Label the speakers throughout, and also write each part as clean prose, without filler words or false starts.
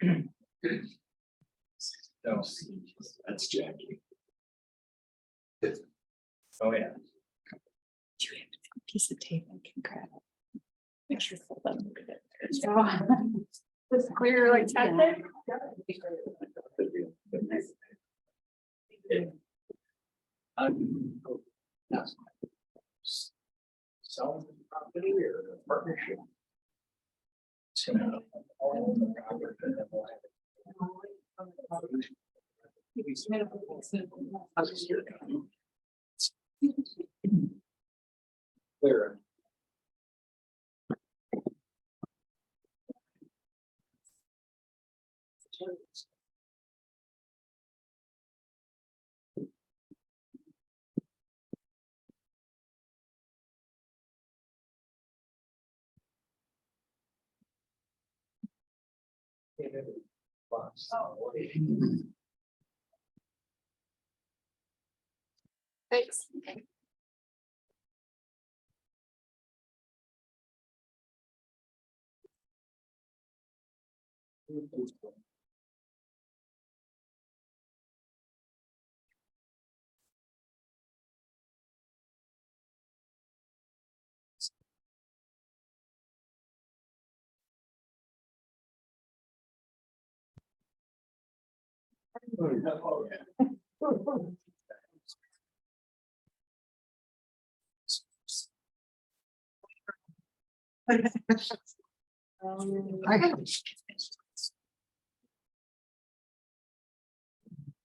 Speaker 1: No, that's Jackie. Oh, yeah.
Speaker 2: Do you have a piece of tape I can grab? Make sure full them.
Speaker 3: It's clear like that.
Speaker 1: Selling the property or a partnership? Clear.
Speaker 3: Thanks.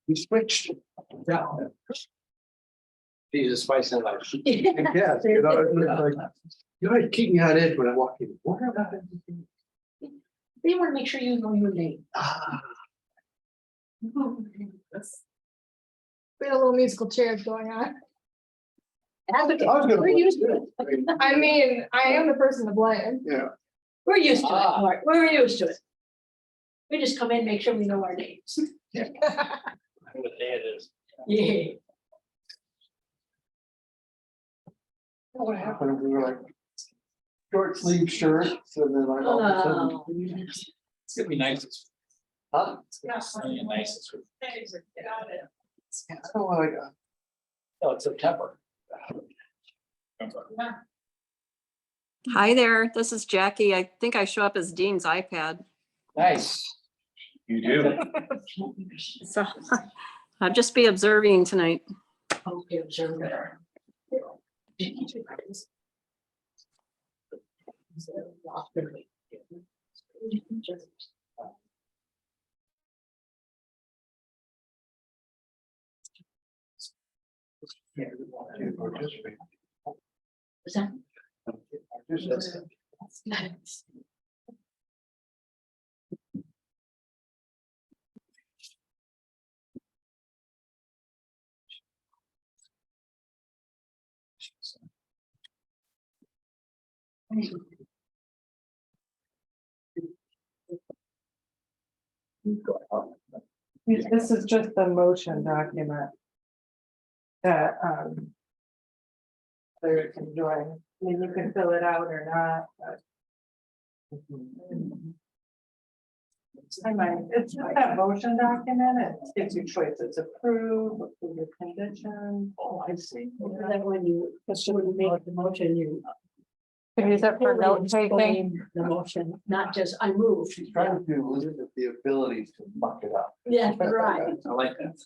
Speaker 1: We switched. Yeah. Jesus, spice and life.
Speaker 4: Yes, you know, it's like, you know, it keep me on edge when I walk in. What about it?
Speaker 3: They want to make sure you know your name.
Speaker 4: Ah,
Speaker 3: We had a little musical chairs going on.
Speaker 4: I was gonna.
Speaker 3: We're used to it. I mean, I am the person to blame.
Speaker 4: Yeah.
Speaker 3: We're used to it, Mark. We're used to it. We just come in, and make sure we know our names.
Speaker 1: What day it is.
Speaker 3: Yeah.
Speaker 4: What happened? We were like short sleeve shirts and then like all of a sudden.
Speaker 1: It's gonna be nice.
Speaker 4: Huh?
Speaker 1: It's gonna be nice.
Speaker 4: I don't like,
Speaker 1: Oh, it's September.
Speaker 2: Hi there, this is Jackie. I think I show up as Dean's iPad.
Speaker 1: Nice. You do.
Speaker 2: So I'll just be observing tonight.
Speaker 3: Okay, observe it.
Speaker 4: can't participate.
Speaker 3: Is that?
Speaker 5: This is just the motion document. That, they can join, I mean, you can fill it out or not, but. I might, it's just that motion document, it gives you choices, approve, approve your condition.
Speaker 3: Oh, I see. Then when you, when you make the motion, you.
Speaker 5: Can use it for note taking.
Speaker 3: explain the motion, not just I move.
Speaker 4: She's trying to limit the ability to muck it up.
Speaker 3: Yeah, right.
Speaker 1: I like that.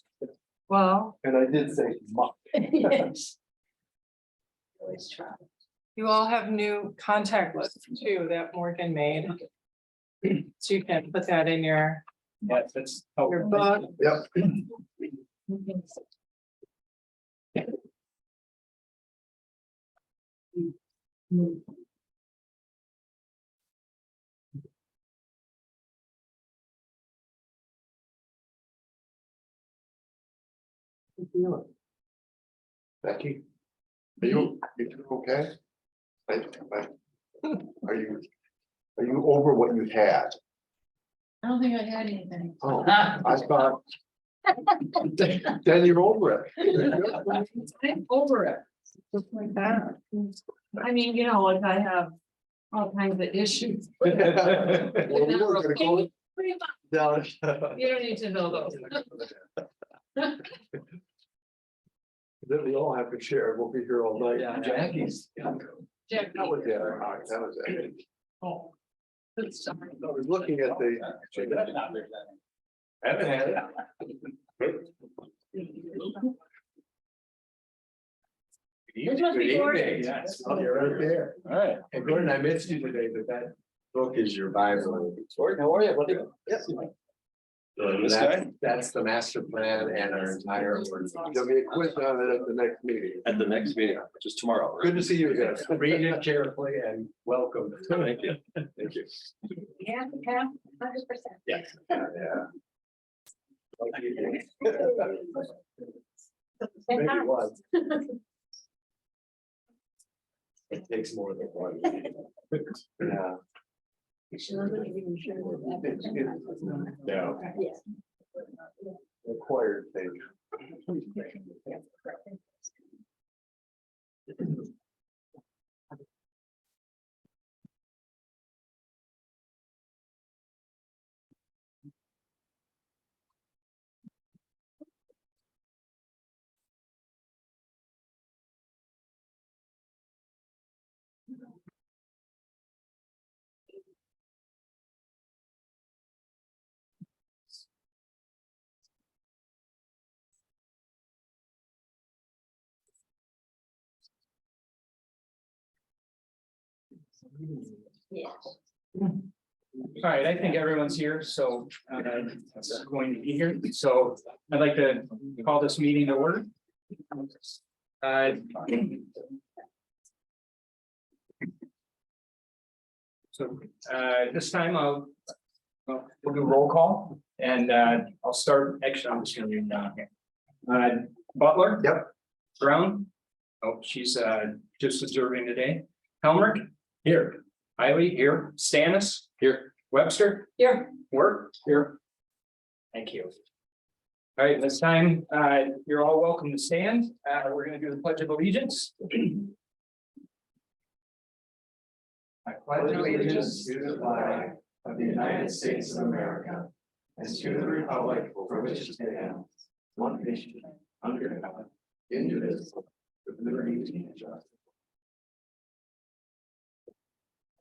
Speaker 5: Well,
Speaker 4: And I did say muck.
Speaker 3: Yes. Always try.
Speaker 5: you all have new contact lists too that Morgan made. So you can put that in your
Speaker 1: Yes, that's.
Speaker 5: book.
Speaker 4: Yep. Becky, you okay? Are you over what you had?
Speaker 3: I don't think I had anything.
Speaker 4: Oh, I thought. Then you're over it.
Speaker 3: I'm over it. Just like that. I mean, you know, like I have all kinds of issues.
Speaker 4: Well, we were gonna go No.
Speaker 5: You don't need to know those.
Speaker 4: Then we all have to share, we'll be here all night.
Speaker 1: Yeah.
Speaker 4: Jackie's.
Speaker 5: Jack.
Speaker 4: That was, yeah, that was it.
Speaker 5: Oh. Good stuff.
Speaker 4: I was looking at the. Haven't had it.
Speaker 3: This must be Gordon.
Speaker 4: Yes, you're right there.
Speaker 1: All right.
Speaker 4: Hey, Gordon, I missed you today, but that book is your Bible.
Speaker 1: Gordon, how are you, buddy? Yes. This guy?
Speaker 4: That's the master plan and our entire. There'll be a quiz on it at the next meeting.
Speaker 1: At the next meeting, which is tomorrow.
Speaker 4: Good to see you again. Read it carefully and welcome.
Speaker 1: Thank you. Thank you.
Speaker 3: Yeah, 100%.
Speaker 1: Yeah.
Speaker 4: Yeah.
Speaker 3: And
Speaker 4: Maybe
Speaker 3: how-
Speaker 4: one. It takes more than one. Yeah.
Speaker 3: She wasn't even sure that-
Speaker 4: No.
Speaker 3: Yes.
Speaker 4: Required thing.
Speaker 3: Yes.
Speaker 6: All right, I think everyone's here, so it's going to be here. So I'd like to call this meeting to order. So this time we'll do roll call and I'll start, actually, I'm just gonna read down here. Butler?
Speaker 4: Yep.
Speaker 6: Brown? Oh, she's just observing today. Helmrich? Here. Hiley, here. Stannis? Here. Webster?
Speaker 3: Here.
Speaker 6: Work? Here. Thank you. All right, this time, you're all welcome to stand. We're gonna do the Pledge of Allegiance. I
Speaker 7: pledge allegiance to the flag of the United States of America and to the republic for which it stands, one nation, under God, indivisible, with liberty and justice.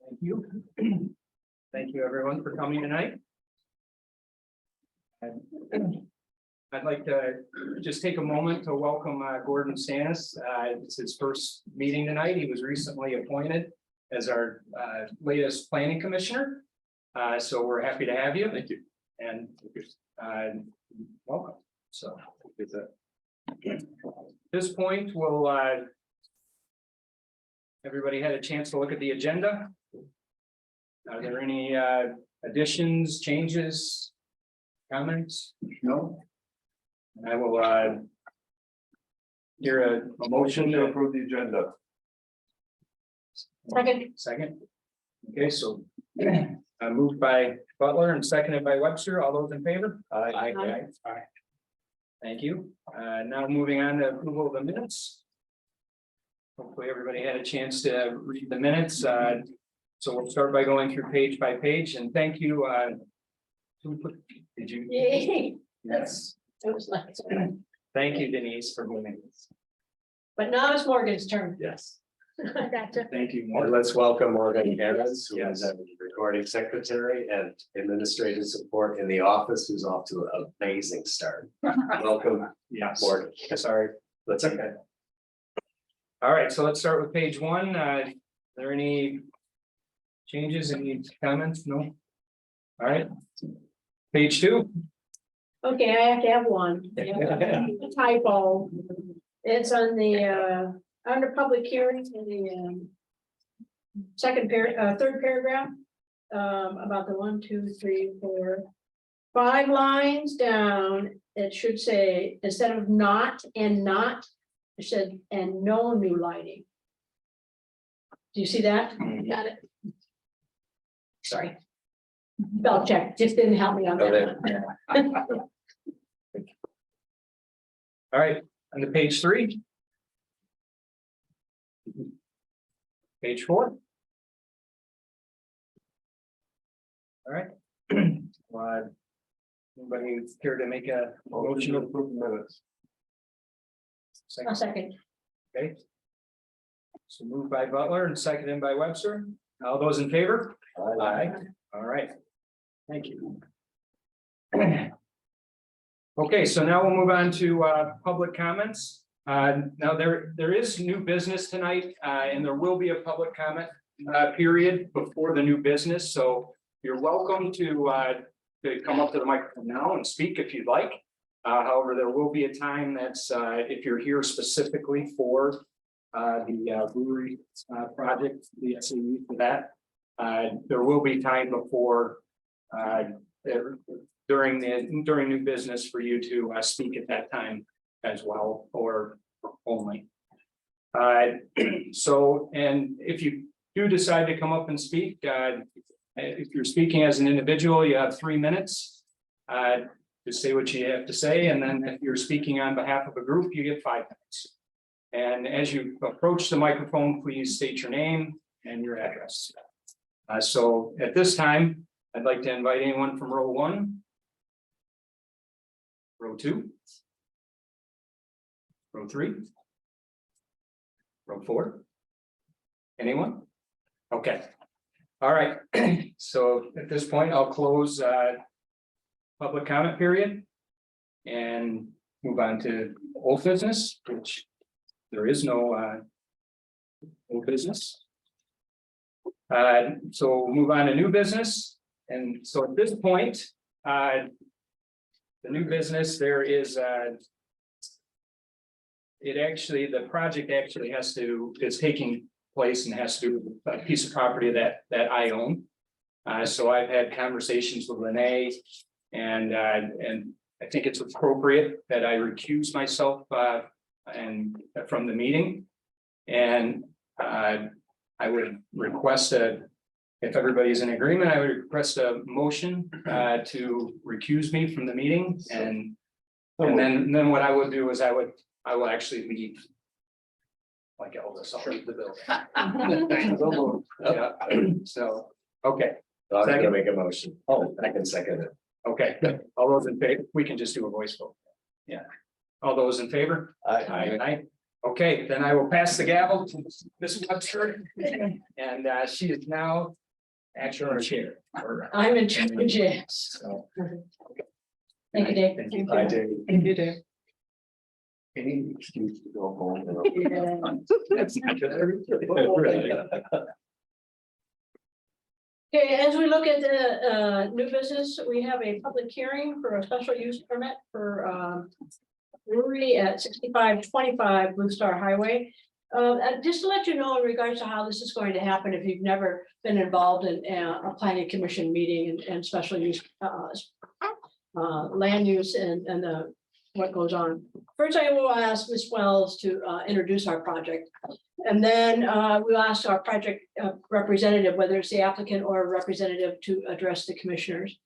Speaker 6: Thank you. Thank you, everyone, for coming tonight. And I'd like to just take a moment to welcome Gordon Stannis. It's his first meeting tonight. He was recently appointed as our latest planning commissioner. So we're happy to have you.
Speaker 1: Thank you.
Speaker 6: And welcome. So at this point, we'll everybody had a chance to look at the agenda. Are there any additions, changes, comments? No. I will hear a motion
Speaker 4: To
Speaker 6: to
Speaker 4: approve the agenda.
Speaker 6: Second. Okay, so moved by Butler and seconded by Webster. All those in favor?
Speaker 4: Aye.
Speaker 6: Aye. Thank you. Now moving on to approval of the minutes. Hopefully everybody had a chance to read the minutes. So we'll start by going through page by page and thank you. Did you?
Speaker 3: Yay.
Speaker 6: Yes.
Speaker 3: It was nice.
Speaker 6: Thank you, Denise, for moving this.
Speaker 3: But now it's Morgan's turn.
Speaker 1: Yes.
Speaker 3: Gotcha.
Speaker 6: Thank you.
Speaker 7: And let's welcome Morgan Evans, who
Speaker 6: Yes.
Speaker 7: is a recording secretary and administrative support in the office, who's off to an amazing start. Welcome,
Speaker 6: Yes.
Speaker 7: Morgan.
Speaker 6: Sorry.
Speaker 7: That's okay.
Speaker 6: All right, so let's start with page one. Are there any changes, any comments? No? All right. Page two.
Speaker 3: Okay, I have to have one. Typo. It's on the, under public hearings in the, third paragraph. About the 1, 2, 3, 4, 5 lines down, it should say, instead of not and not, it said, and no new lighting. Do you see that? Got it? Sorry. Spell check, just didn't help me on that one.
Speaker 6: All right, on to page 3. Page 4. All right. Anybody care to make a
Speaker 4: Motion
Speaker 6: motion?
Speaker 4: to approve the minutes.
Speaker 3: A second.
Speaker 6: Okay. So moved by Butler and seconded by Webster. All those in favor? Aye. All right. Thank you. Okay, so now we'll move on to public comments. Now there is new business tonight, and there will be a public comment period before the new business. So you're welcome to come up to the microphone now and speak if you'd like. However, there will be a time that's if you're here specifically for the brewery project, the SAU for that. There will be time before during new business for you to speak at that time as well, or only. So, and if you do decide to come up and speak, if you're speaking as an individual, you have 3 minutes. To say what you have to say, and then if you're speaking on behalf of a group, you get 5 minutes. And as you approach the microphone, please state your name and your address. So at this time, I'd like to invite anyone from row 1, row 2, row 3, row 4. Anyone? Okay. All right. So at this point, I'll close public comment period and move on to old business, which there is no old business. So we'll move on to new business. And so at this point, the new business, there is the project actually is taking place and has to do with a piece of property that I own. So I've had conversations with Renee. And I think it's appropriate that I recuse myself and from the meeting. And I would request if everybody's in agreement, I would request a motion to recuse me from the meeting. And then what I would do is I will actually leave. Like Elvis, I'll leave the building. Yeah. So, okay.
Speaker 7: I'm gonna make a motion. Oh, I can second it.
Speaker 6: Okay, all those in favor, we can just do a voice vote. Yeah. All those in favor? Aye. Okay, then I will pass the gavel to Ms. Webster. And she is now actually chair.
Speaker 3: I'm in charge, yes.
Speaker 6: So,
Speaker 3: Thank you, Dave.
Speaker 6: Thank you.
Speaker 7: I do.
Speaker 5: Thank you, Dave.
Speaker 7: Any excuse to go home.
Speaker 6: That's not good.
Speaker 3: Okay, as we look at the new business, we have a public hearing for a special use permit for brewery at 6525 Blue Star Highway. Just to let you know in regards to how this is going to happen, if you've never been involved in a planning commission meeting and special use land use and what goes on. First, I will ask Ms. Wells to introduce our project. And then we'll ask our project representative, whether it's the applicant or a representative, to address the commissioners.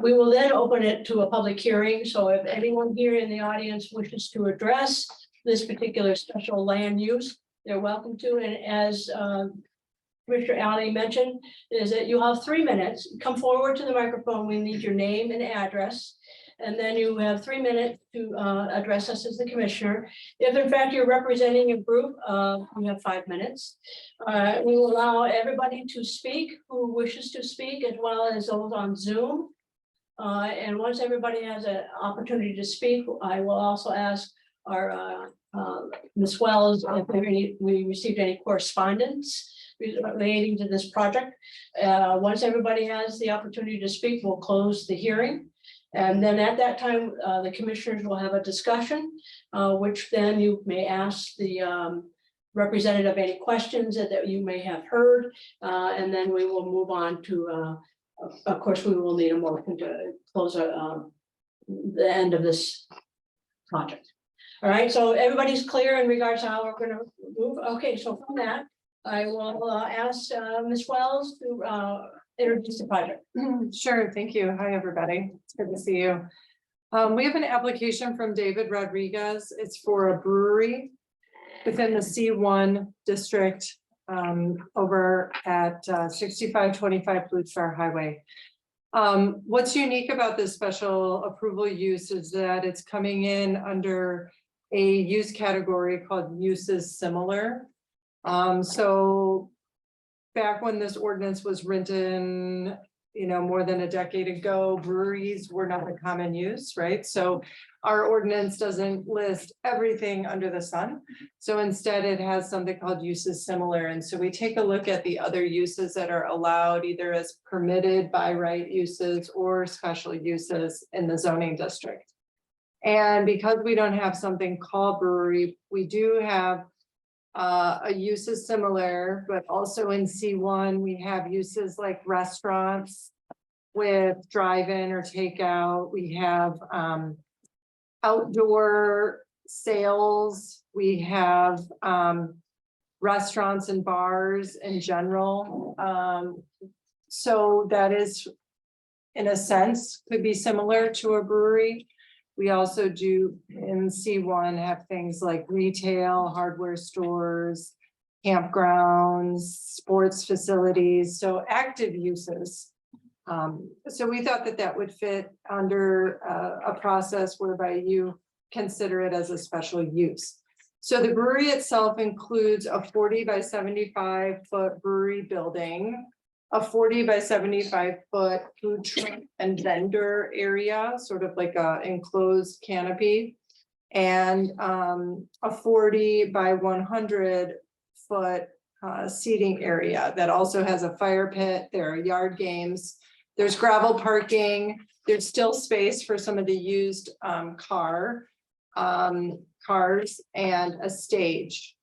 Speaker 3: We will then open it to a public hearing. So if anyone here in the audience wishes to address this particular special land use, they're welcome to. And as Commissioner Alley mentioned, is that you have 3 minutes. Come forward to the microphone. We need your name and address. And then you have 3 minutes to address us as the commissioner. If in fact you're representing a group, you have 5 minutes. We will allow everybody to speak who wishes to speak, as well as those on Zoom. And once everybody has an opportunity to speak, I will also ask our Ms. Wells if we received any correspondence relating to this project. Once everybody has the opportunity to speak, we'll close the hearing. And then at that time, the commissioners will have a discussion, which then you may ask the representative any questions that you may have heard. And then we will move on to, of course, we will need a motion to close the end of this project. All right, so everybody's clear in regards to how we're going to move. Okay, so from that, I will ask Ms. Wells to introduce the project.
Speaker 5: Sure, thank you. Hi, everybody. It's good to see you. We have an application from David Rodriguez. It's for a brewery within the C1 district over at 6525 Blue Star Highway. What's unique about this special approval use is that it's coming in under a use category called uses similar. So back when this ordinance was written, more than a decade ago, breweries were not a common use, right? So our ordinance doesn't list everything under the sun. So instead it has something called uses similar. And so we take a look at the other uses that are allowed either as permitted by right uses or special uses in the zoning district. And because we don't have something called brewery, we do have a use is similar, but also in C1, we have uses like restaurants with drive-in or takeout. We have outdoor sales. We have restaurants and bars in general. So that is, in a sense, could be similar to a brewery. We also do in C1 have things like retail, hardware stores, campgrounds, sports facilities, so active uses. So we thought that that would fit under a process whereby you consider it as a special use. So the brewery itself includes a 40 by 75 foot brewery building, a 40 by 75 foot food truck and vendor area, sort of like a enclosed canopy, and a 40 by 100 foot seating area that also has a fire pit. There are yard games, there's gravel parking, there's still space for some of the used cars and a stage.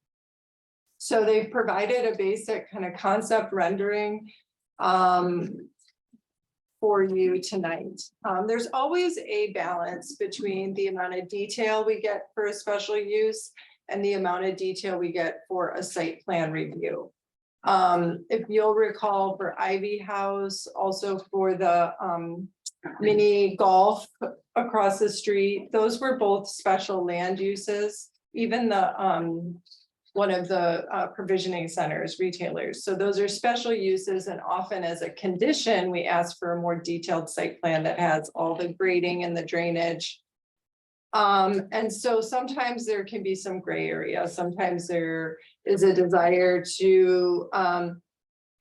Speaker 5: So they've provided a basic kind of concept rendering for you tonight. There's always a balance between the amount of detail we get for a special use and the amount of detail we get for a site plan review. If you'll recall, for Ivy House, also for the mini golf across the street, those were both special land uses. Even the one of the provisioning centers, retailers. So those are special uses, and often as a condition, we ask for a more detailed site plan that has all the grading and the drainage. And so sometimes there can be some gray area. Sometimes there is a desire to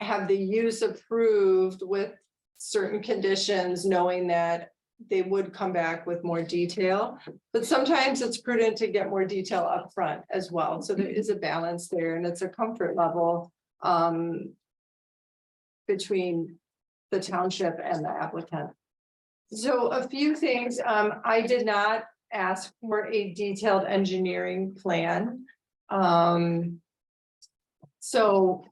Speaker 5: have the use approved with certain conditions, knowing that they would come back with more detail, but sometimes it's prudent to get more detail up front as well. So there is a balance there, and it's a comfort level between the township and the applicant. So a few things, I did not ask for a detailed engineering plan. So,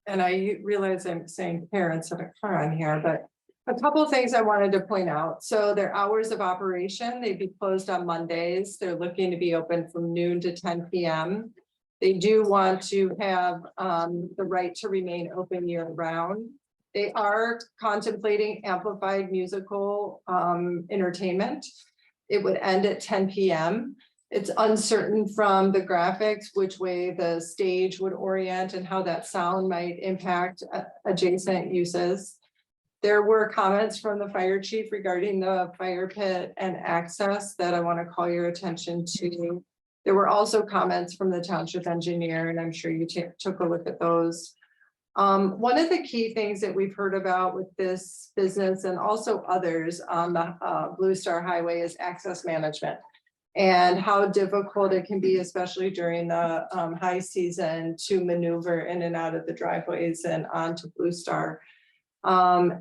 Speaker 5: and I realize I'm saying parents of a car on here, but a couple of things I wanted to point out. So their hours of operation, they'd be closed on Mondays. They're looking to be open from noon to 10 p.m. They do want to have the right to remain open year round. They are contemplating amplified musical entertainment. It would end at 10 p.m. It's uncertain from the graphics which way the stage would orient and how that sound might impact adjacent uses. There were comments from the fire chief regarding the fire pit and access that I want to call your attention to. There were also comments from the township engineer, and I'm sure you took a look at those. One of the key things that we've heard about with this business and also others on the Blue Star Highway is access management and how difficult it can be, especially during the high season, to maneuver in and out of the driveways and onto Blue Star.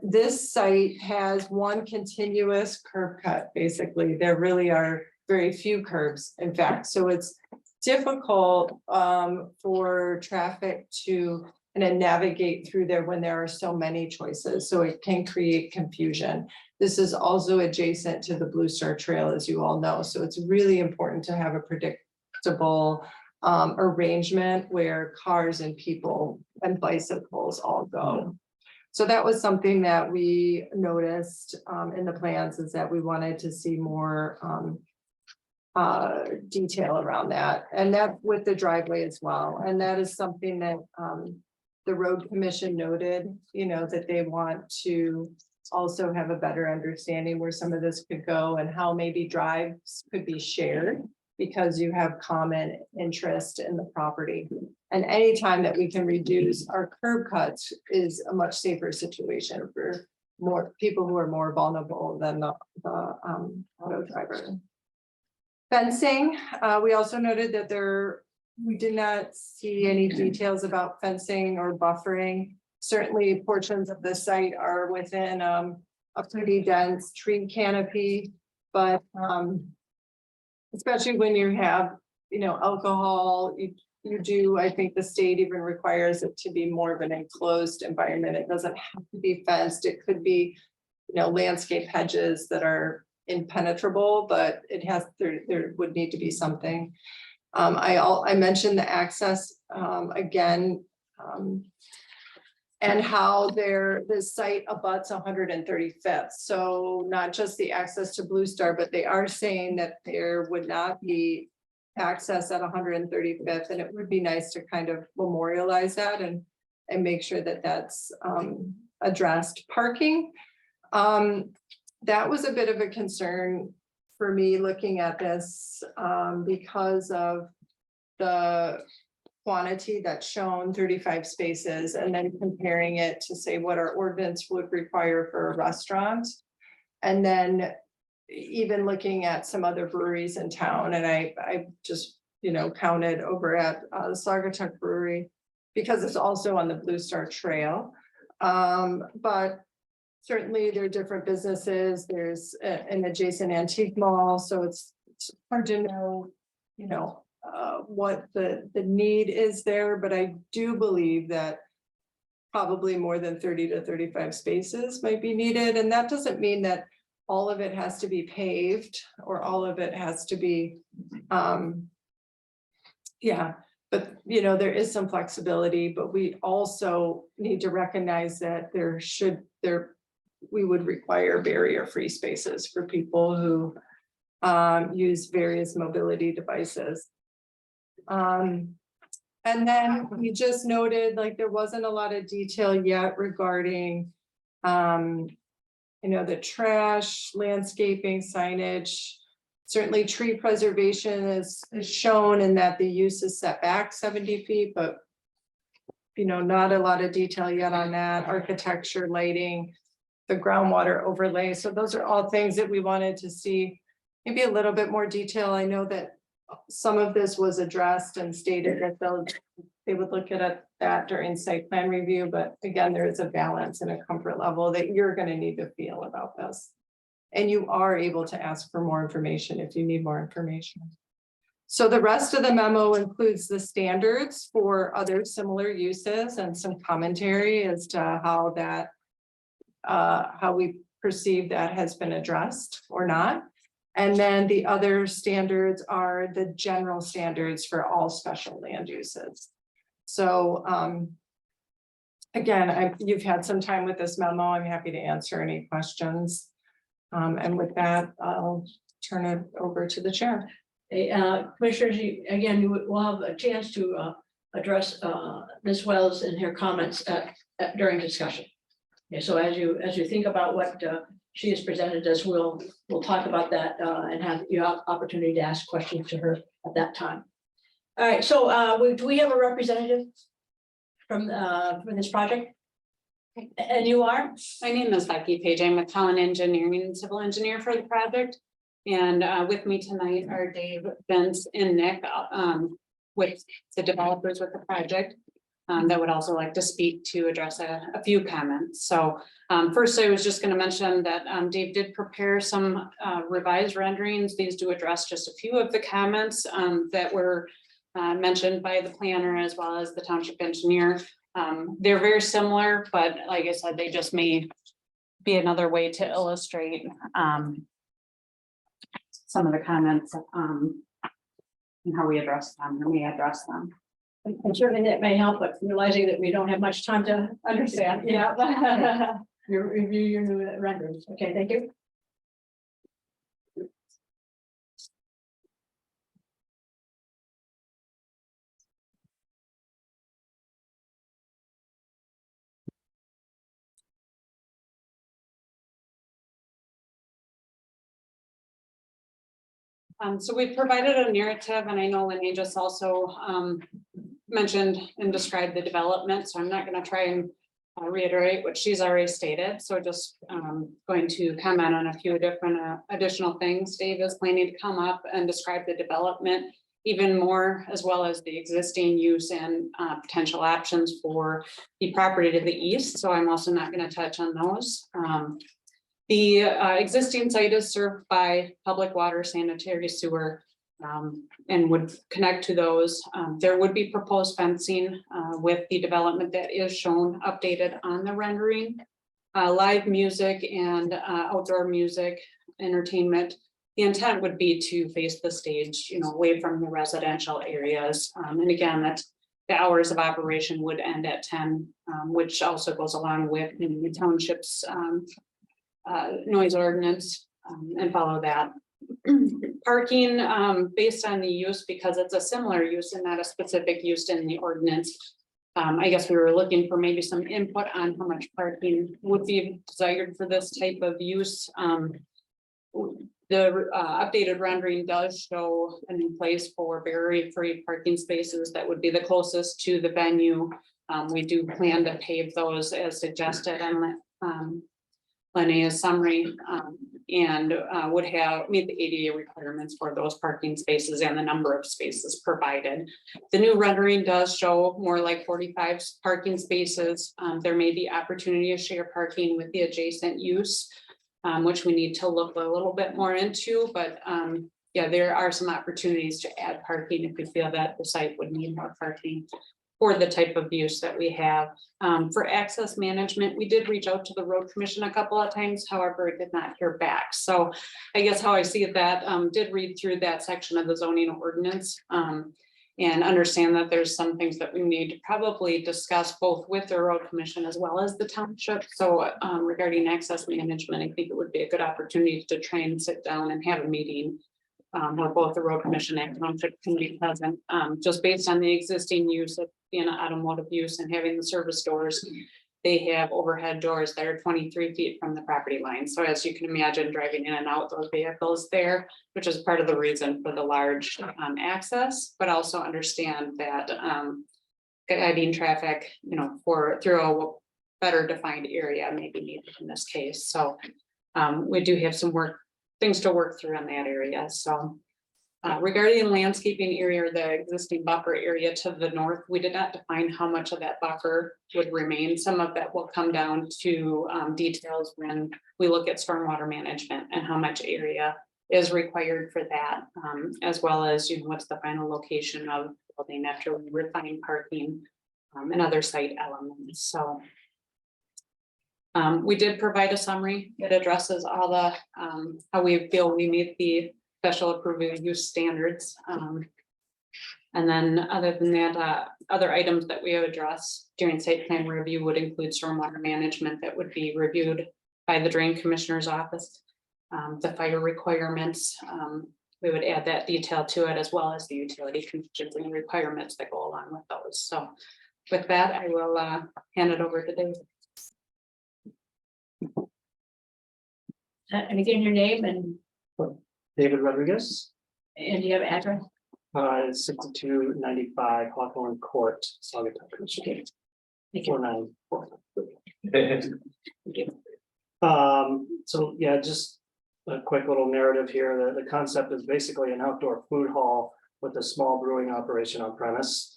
Speaker 5: This site has one continuous curb cut, basically. There really are very few curbs, in fact. So it's difficult for traffic to navigate through there when there are so many choices. So it can create confusion. This is also adjacent to the Blue Star Trail, as you all know. So it's really important to have a predictable arrangement where cars and people and bicycles all go. So that was something that we noticed in the plans, is that we wanted to see more detail around that, and that with the driveway as well. And that is something that the road commission noted, that they want to also have a better understanding where some of this could go and how maybe drives could be shared because you have common interest in the property. And anytime that we can reduce our curb cuts is a much safer situation for more people who are more vulnerable than the auto driver. Fencing, we also noted that we did not see any details about fencing or buffering. Certainly portions of the site are within a pretty dense tree canopy, but especially when you have, alcohol, you do, I think the state even requires it to be more of an enclosed environment. It doesn't have to be fenced. It could be, landscape hedges that are impenetrable, but there would need to be something. I mentioned the access again, and how this site abuts 135th. So not just the access to Blue Star, but they are saying that there would not be access at 135th, and it would be nice to kind of memorialize that and make sure that that's addressed. Parking, that was a bit of a concern for me looking at this because of the quantity that's shown, 35 spaces, and then comparing it to say what our ordinance would require for a restaurant. And then even looking at some other breweries in town, and I just, counted over at the Saugatuck Brewery because it's also on the Blue Star Trail. But certainly there are different businesses. There's an adjacent antique mall, so it's hard to know, what the need is there, but I do believe that probably more than 30 to 35 spaces might be needed. And that doesn't mean that all of it has to be paved or all of it has to be, but there is some flexibility, but we also need to recognize that we would require barrier-free spaces for people who use various mobility devices. And then we just noted, like, there wasn't a lot of detail yet regarding, the trash, landscaping, signage. Certainly tree preservation is shown in that the use is set back 70 feet, but, not a lot of detail yet on that. Architecture, lighting, the groundwater overlay. So those are all things that we wanted to see maybe a little bit more detail. I know that some of this was addressed and stated that they would look at that during site plan review, but again, there is a balance and a comfort level that you're going to need to feel about this. And you are able to ask for more information if you need more information. So the rest of the memo includes the standards for other similar uses and some commentary as to how we perceive that has been addressed or not. And then the other standards are the general standards for all special land uses. So again, you've had some time with this memo. I'm happy to answer any questions. And with that, I'll turn it over to the chair.
Speaker 3: Commissioners, you will have a chance to address Ms. Wells and her comments during discussion. Okay, so as you think about what she has presented us, we'll talk about that and have your opportunity to ask questions to her at that time. All right, so do we have a representative from this project? And you are?
Speaker 8: My name is Becky Page. I'm with Collin Engineering and Civil Engineer for the project. And with me tonight are Dave, Vince, and Nick with the developers with the project that would also like to speak to address a few comments. So first, I was just going to mention that Dave did prepare some revised renderings. These do address just a few of the comments that were mentioned by the planner as well as the township engineer. They're very similar, but like I said, they just may be another way to illustrate some of the comments and how we address them and we address them.
Speaker 3: And certainly that may help, but realizing that we don't have much time to understand. Yeah. Review your new renderings. Okay, thank you.
Speaker 8: So we've provided a narrative, and I know Lenny just also mentioned and described the development, so I'm not gonna try and reiterate what she's already stated, so just going to comment on a few different additional things. Dave is planning to come up and describe the development even more, as well as the existing use and potential options for the property to the east, so I'm also not gonna touch on those. The existing site is served by public water, sanitary sewer, and would connect to those. There would be proposed fencing with the development that is shown updated on the rendering. Live music and outdoor music, entertainment. The intent would be to face the stage, away from the residential areas. And again, that the hours of operation would end at 10, which also goes along with the township's noise ordinance, and follow that. Parking, based on the use, because it's a similar use and not a specific use in the ordinance. I guess we were looking for maybe some input on how much parking would be desired for this type of use. The updated rendering does show an in place for barrier-free parking spaces that would be the closest to the venue. We do plan to pave those as suggested on Lenny's summary, and would meet the ADA requirements for those parking spaces and the number of spaces provided. The new rendering does show more like 45 parking spaces. There may be opportunity to share parking with the adjacent use, which we need to look a little bit more into, but yeah, there are some opportunities to add parking if we feel that the site would need more parking for the type of use that we have. For access management, we did reach out to the road commission a couple of times, however, it did not hear back. So I guess how I see that, did read through that section of the zoning ordinance, and understand that there's some things that we need to probably discuss both with the road commission as well as the township. So regarding access management, I think it would be a good opportunity to try and sit down and have a meeting where both the road commission and township can be present, just based on the existing use of being an automotive use and having the service doors. They have overhead doors that are 23 feet from the property line. So as you can imagine, driving in and out those vehicles there, which is part of the reason for the large access, but also understand that guiding traffic, through a better defined area may be needed in this case. So we do have some things to work through in that area. So regarding the landscaping area, or the existing buffer area to the north, we did not define how much of that buffer would remain. Some of that will come down to details when we look at stormwater management and how much area is required for that, as well as what's the final location of the building after we refine parking and other site elements. So we did provide a summary that addresses all the how we feel we meet the special approval use standards. And then other than that, other items that we have addressed during site plan review would include stormwater management that would be reviewed by the drain commissioner's office. The fire requirements, we would add that detail to it, as well as the utility conditions and requirements that go along with those. So with that, I will hand it over to Dave.
Speaker 3: And again, your name and
Speaker 4: David Rodriguez,
Speaker 3: do you have address?
Speaker 4: 6295 Hawthorne Court, Saugatuck, Michigan.
Speaker 3: Thank you.
Speaker 4: 494. So yeah, just a quick little narrative here. The concept is basically an outdoor food hall with a small brewing operation on premise.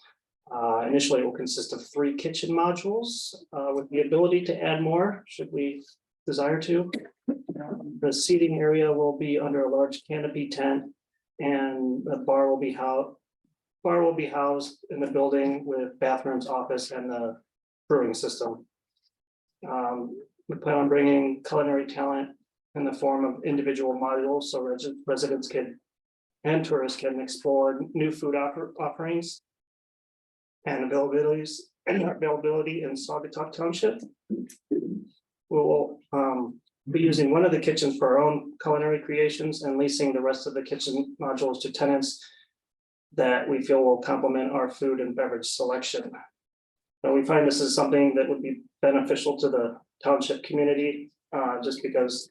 Speaker 4: Initially, it will consist of 3 kitchen modules with the ability to add more should we desire to. The seating area will be under a large canopy tent, and the bar will be housed in the building with bathrooms, office, and the brewing system. We plan on bringing culinary talent in the form of individual modules, so residents and tourists can explore new food offerings and availability in Saugatuck Township. We will be using one of the kitchens for our own culinary creations and leasing the rest of the kitchen modules to tenants that we feel will complement our food and beverage selection. We find this is something that would be beneficial to the township community, just because,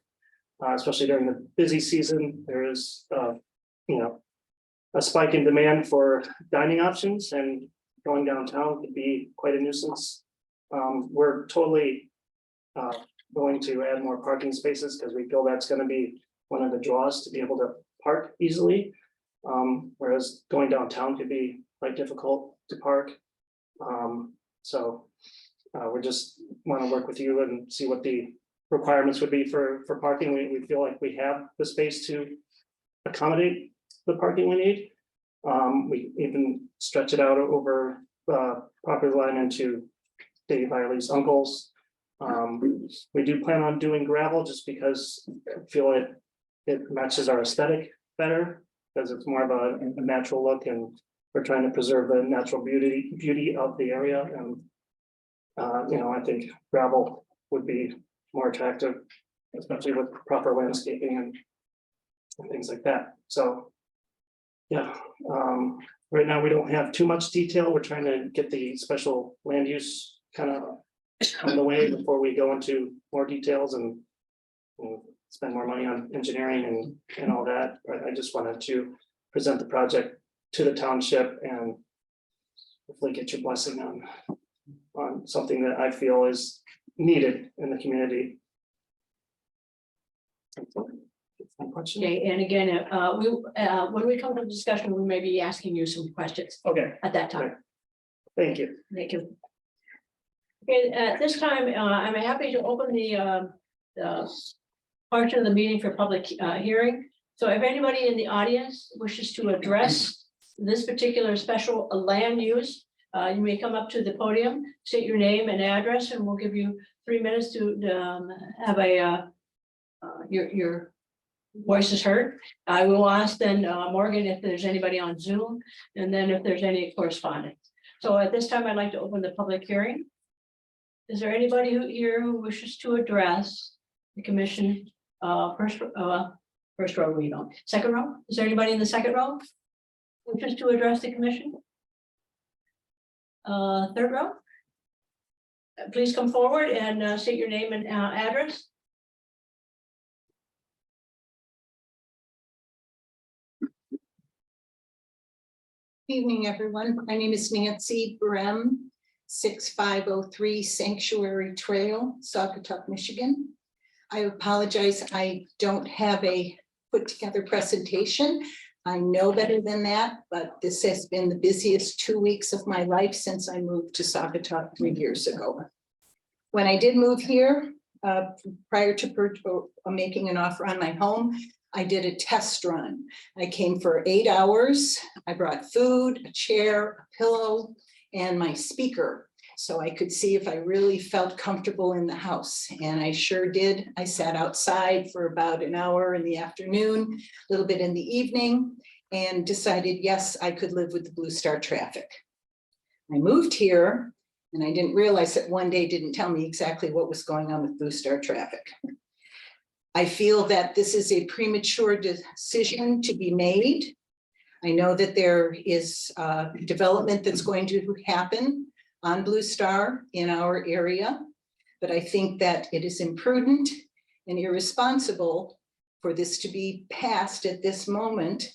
Speaker 4: especially during the busy season, there is a spike in demand for dining options, and going downtown could be quite a nuisance. We're totally going to add more parking spaces because we feel that's going to be one of the draws to be able to park easily. Whereas going downtown could be quite difficult to park. So we just want to work with you and see what the requirements would be for parking. We feel like we have the space to accommodate the parking we need. We even stretch it out over property line into Dave Eiley's uncle's. We do plan on doing gravel just because I feel it matches our aesthetic better, because it's more of a natural look, and we're trying to preserve the natural beauty of the area. And I think gravel would be more attractive, especially with proper landscaping and things like that. So yeah, right now we don't have too much detail. We're trying to get the special land use kind of on the way before we go into more details and spend more money on engineering and all that. But I just wanted to present the project to the township and hopefully get your blessing on something that I feel is needed in the community. Any questions?
Speaker 3: Okay, and again, when we come to discussion, we may be asking you some questions
Speaker 4: Okay,
Speaker 3: at that time.
Speaker 4: thank you.
Speaker 3: Thank you. Okay, at this time, I'm happy to open the portion of the meeting for public hearing. So if anybody in the audience wishes to address this particular special land use, you may come up to the podium, state your name and address, and we'll give you 3 minutes to have your voices heard. I will ask then Morgan if there's anybody on Zoom, and then if there's any correspondence. So at this time, I'd like to open the public hearing. Is there anybody here who wishes to address the commission? First row, we don't. Second row? Is there anybody in the second row who wishes to address the commission? Third row? Please come forward and state your name and address.
Speaker 9: Evening, everyone. My name is Nancy Brem, 6503 Sanctuary Trail, Saugatuck, Michigan. I apologize, I don't have a put together presentation. I know better than that, but this has been the busiest 2 weeks of my life since I moved to Saugatuck 3 years ago. When I did move here, prior to making an offer on my home, I did a test run. I came for 8 hours. I brought food, a chair, a pillow, and my speaker, so I could see if I really felt comfortable in the house. And I sure did. I sat outside for about an hour in the afternoon, a little bit in the evening, and decided, yes, I could live with the Blue Star traffic. I moved here, and I didn't realize that one day didn't tell me exactly what was going on with Blue Star traffic. I feel that this is a premature decision to be made. I know that there is development that's going to happen on Blue Star in our area, but I think that it is imprudent and irresponsible for this to be passed at this moment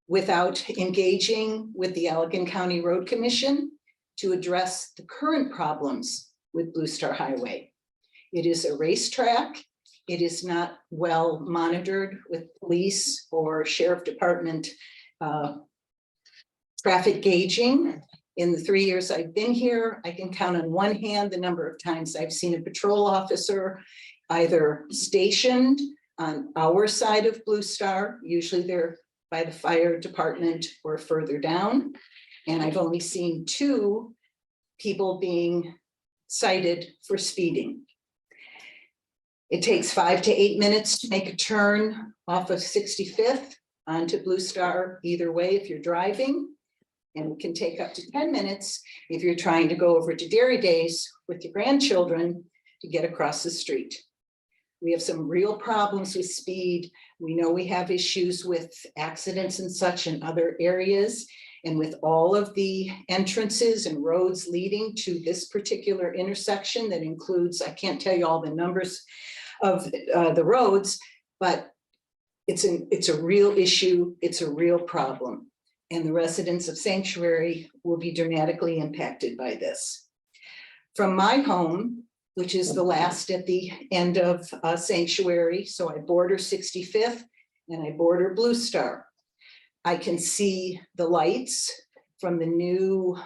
Speaker 9: without engaging with the Allegan County Road Commission to address the current problems with Blue Star Highway. It is a racetrack. It is not well monitored with police or sheriff department traffic gauging. In the 3 years I've been here, I can count on one hand the number of times I've seen a patrol officer either stationed on our side of Blue Star, usually they're by the fire department or further down. And I've only seen 2 people being cited for speeding. It takes 5 to 8 minutes to make a turn off of 65th onto Blue Star either way if you're driving. And it can take up to 10 minutes if you're trying to go over to Dairy Days with your grandchildren to get across the street. We have some real problems with speed. We know we have issues with accidents and such in other areas. And with all of the entrances and roads leading to this particular intersection that includes, I can't tell you all the numbers of the roads, but it's a real issue, it's a real problem. And the residents of Sanctuary will be dramatically impacted by this. From my home, which is the last at the end of Sanctuary, so I border 65th and I border Blue Star. I can see the lights from the new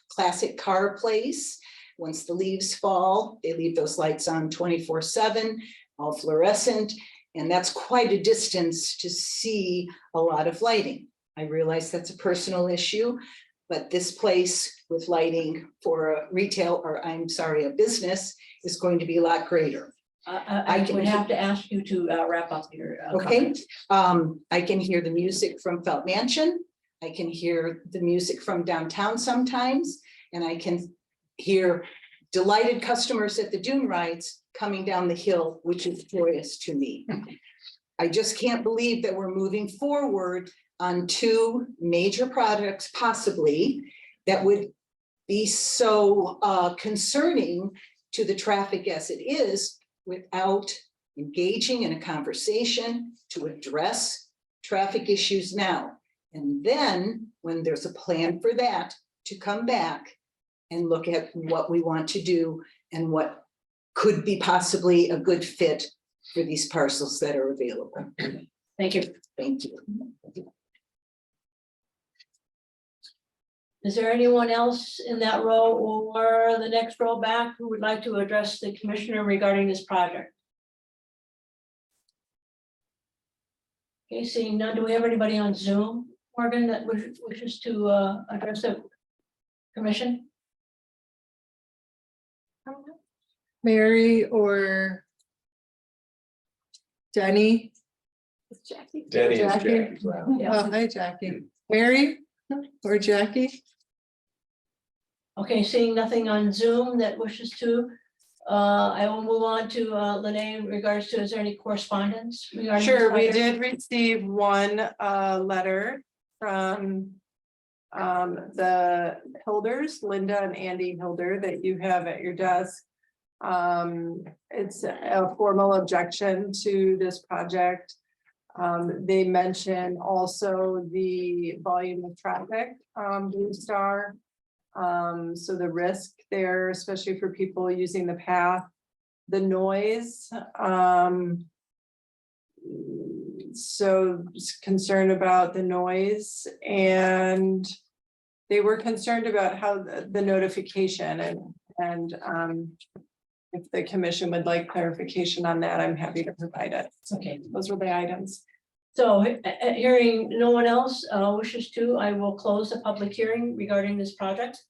Speaker 9: classic car place. Once the leaves fall, they leave those lights on 24/7, all fluorescent, and that's quite a distance to see a lot of lighting. I realize that's a personal issue, but this place with lighting for a retail, or I'm sorry, a business is going to be a lot greater.
Speaker 3: I would have to ask you to wrap up your.
Speaker 9: Okay, I can hear the music from Felt Mansion. I can hear the music from downtown sometimes, and I can hear delighted customers at the dune rides coming down the hill, which is joyous to me. I just can't believe that we're moving forward on two major projects possibly that would be so concerning to the traffic as it is without engaging in a conversation to address traffic issues now. And then when there's a plan for that, to come back and look at what we want to do and what could be possibly a good fit for these parcels that are available.
Speaker 3: Thank you.
Speaker 9: Thank you.
Speaker 3: Is there anyone else in that row or the next row back who would like to address the commissioner regarding this project? Okay, seeing none, do we have anybody on Zoom, Morgan, that wishes to address the commission?
Speaker 5: Mary or Denny?
Speaker 7: Denny is
Speaker 5: Jackie.
Speaker 7: Jackie's round.
Speaker 3: Yeah.
Speaker 5: Oh, hi, Jackie. Mary or Jackie?
Speaker 3: Okay, seeing nothing on Zoom that wishes to, I will move on to Lene in regards to, is there any correspondence regarding? this
Speaker 5: Sure, we
Speaker 3: project?
Speaker 5: did receive one letter from the Hilders, Linda and Andy Hilder, that you have at your desk. It's a formal objection to this project. They mention also the volume of traffic, Blue Star. So the risk there, especially for people using the path, the noise. So concerned about the noise, and they were concerned about how the notification and if the commission would like clarification on that, I'm happy to provide it.
Speaker 3: Okay.
Speaker 5: Those were the items.
Speaker 3: So hearing no one else wishes to, I will close the public hearing regarding this project.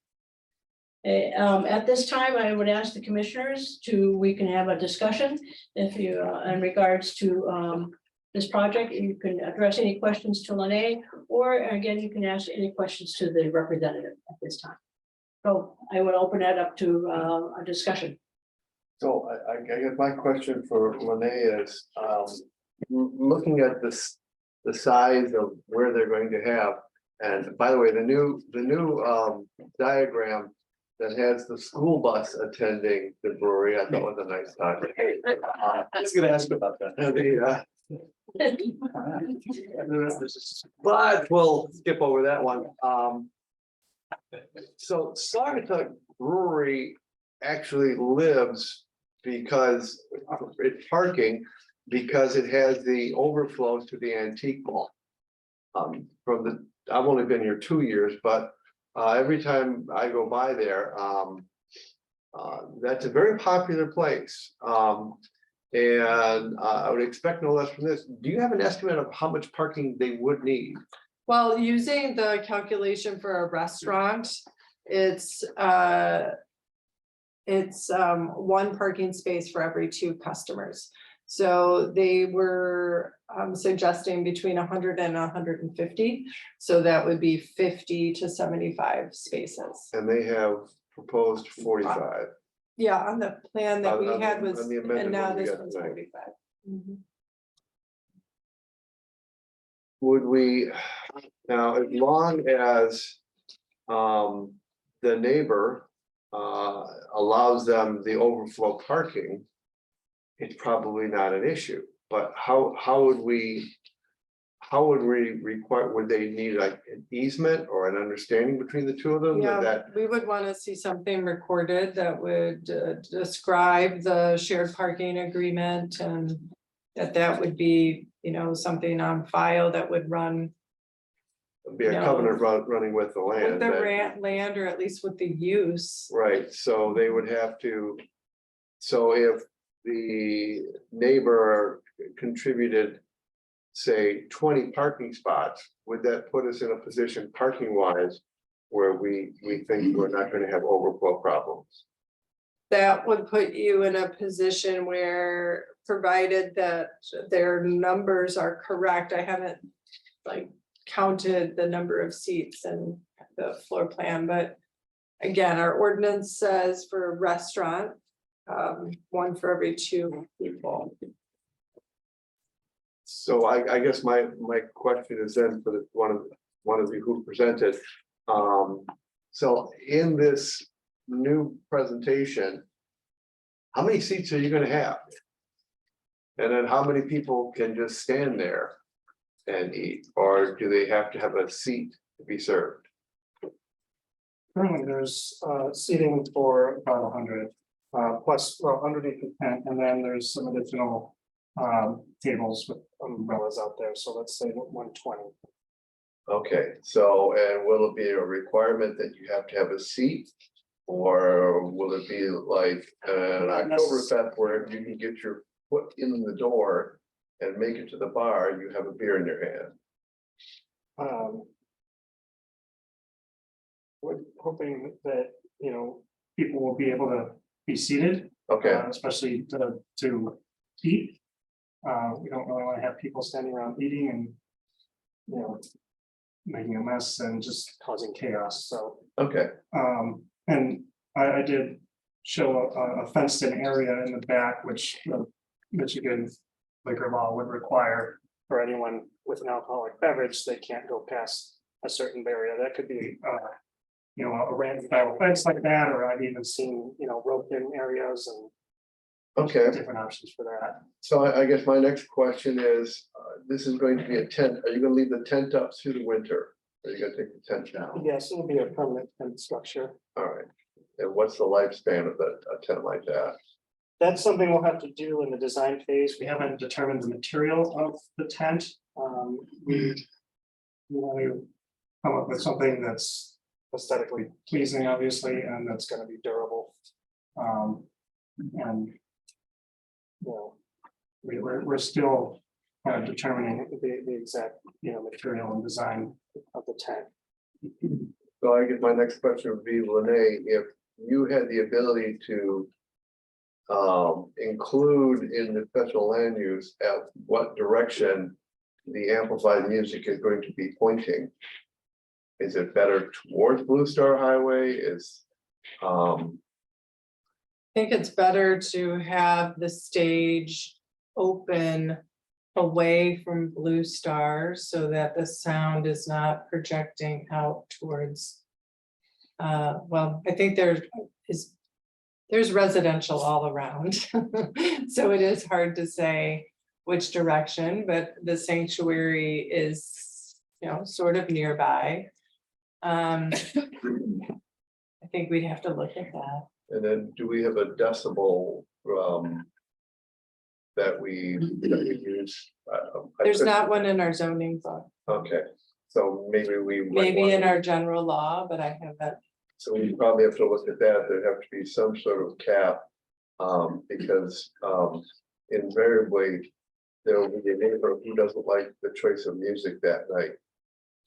Speaker 3: At this time, I would ask the commissioners we can have a discussion if you, in regards to this project. You can address any questions to Lene, or again, you can ask any questions to the representative at this time. So I will open that up to a discussion.
Speaker 7: So I guess my question for Lene is, looking at this, the size of where they're going to have, and by the way, the new diagram that has the school bus attending the brewery, I thought was a nice touch.
Speaker 1: I was gonna ask about that.
Speaker 7: But we'll skip over that one. So Saugatuck Brewery actually lives because it's parking, because it has the overflow to the antique mall. I've only been here 2 years, but every time I go by there, that's a very popular place. And I would expect no less from this. Do you have an estimate of how much parking they would need?
Speaker 5: Well, using the calculation for a restaurant, it's one parking space for every 2 customers. So they were suggesting between 100 and 150. So that would be 50 to 75 spaces.
Speaker 7: And they have proposed 45.
Speaker 5: Yeah, on the plan that we had was,
Speaker 7: on the amended
Speaker 5: and now
Speaker 7: one we
Speaker 5: this
Speaker 7: got
Speaker 5: one's
Speaker 7: tonight.
Speaker 5: 45. Mhm.
Speaker 7: Would we, now, as long as the neighbor allows them the overflow parking, it's probably not an issue. But how would we require, would they need like an easement or an understanding between the two of them?
Speaker 5: Yeah,
Speaker 7: That,
Speaker 5: we would want to see something recorded that would describe the shared parking agreement and that would be, you know, something on file that would run
Speaker 7: be a
Speaker 5: No.
Speaker 7: covenant running with the land.
Speaker 5: with the
Speaker 7: that-
Speaker 5: land or at least with the use.
Speaker 7: Right, so they would have to, so if the neighbor contributed, say, 20 parking spots, would that put us in a position parking wise where we think we're not gonna have overflow problems?
Speaker 5: That would put you in a position where, provided that their numbers are correct, I haven't like counted the number of seats and the floor plan, but again, our ordinance says for a restaurant, one for every 2 people.
Speaker 7: So I guess my question is then for the one of you who presented. So in this new presentation, how many seats are you gonna have? And then how many people can just stand there and eat, or do they have to have a seat to be served?
Speaker 4: Currently, there's seating for about 100, plus, well, underneath the tent, and then there's some additional tables with umbrellas out there, so let's say 120.
Speaker 7: Okay, so, and will it be a requirement that you have to have a seat? Or will it be like an Oktoberfest where you can get your foot in the door and make it to the bar, you have a beer in your hand?
Speaker 4: We're hoping that, you know, people will be able to be seated,
Speaker 7: Okay,
Speaker 4: especially to eat. We don't really want to have people standing around eating and, you know, making a mess and just causing chaos, so.
Speaker 7: okay,
Speaker 4: And I did show a fenced in area in the back, which Michigan liquor law would require for anyone with an alcoholic beverage, they can't go past a certain barrier. That could be, you know, a random style fence like that, or I've even seen, you know, roped in areas and
Speaker 7: okay.
Speaker 4: different options for that.
Speaker 7: So I guess my next question is, this is going to be a tent. Are you gonna leave the tent up through the winter? Or are you gonna take the tent down?
Speaker 4: Yes, it'll be a permanent tent structure.
Speaker 7: All right. And what's the lifespan of a tent like that?
Speaker 4: That's something we'll have to do in the design phase. We haven't determined the material of the tent. We want to come up with something that's aesthetically pleasing, obviously, and that's gonna be durable. And you know, we're still kind of determining the exact, you know, material and design of the tent.
Speaker 7: So I guess my next question would be, Lene, if you had the ability to include in the special land use at what direction the amplified music is going to be pointing. Is it better towards Blue Star Highway? Is
Speaker 5: I think it's better to have the stage open away from Blue Star so that the sound is not projecting out towards. Well, I think there's residential all around. So it is hard to say which direction, but the sanctuary is, you know, sort of nearby. I think we'd have to look at that.
Speaker 7: and then do we have a decibel that we use?
Speaker 5: There's not one in our zoning book,
Speaker 7: Okay, so maybe we. might
Speaker 5: maybe
Speaker 7: want
Speaker 5: in
Speaker 7: to-
Speaker 5: our general law, but I haven't.
Speaker 7: So we probably have to look at that. There'd have to be some sort of cap. Because invariably, there will be a neighbor who doesn't like the choice of music that night.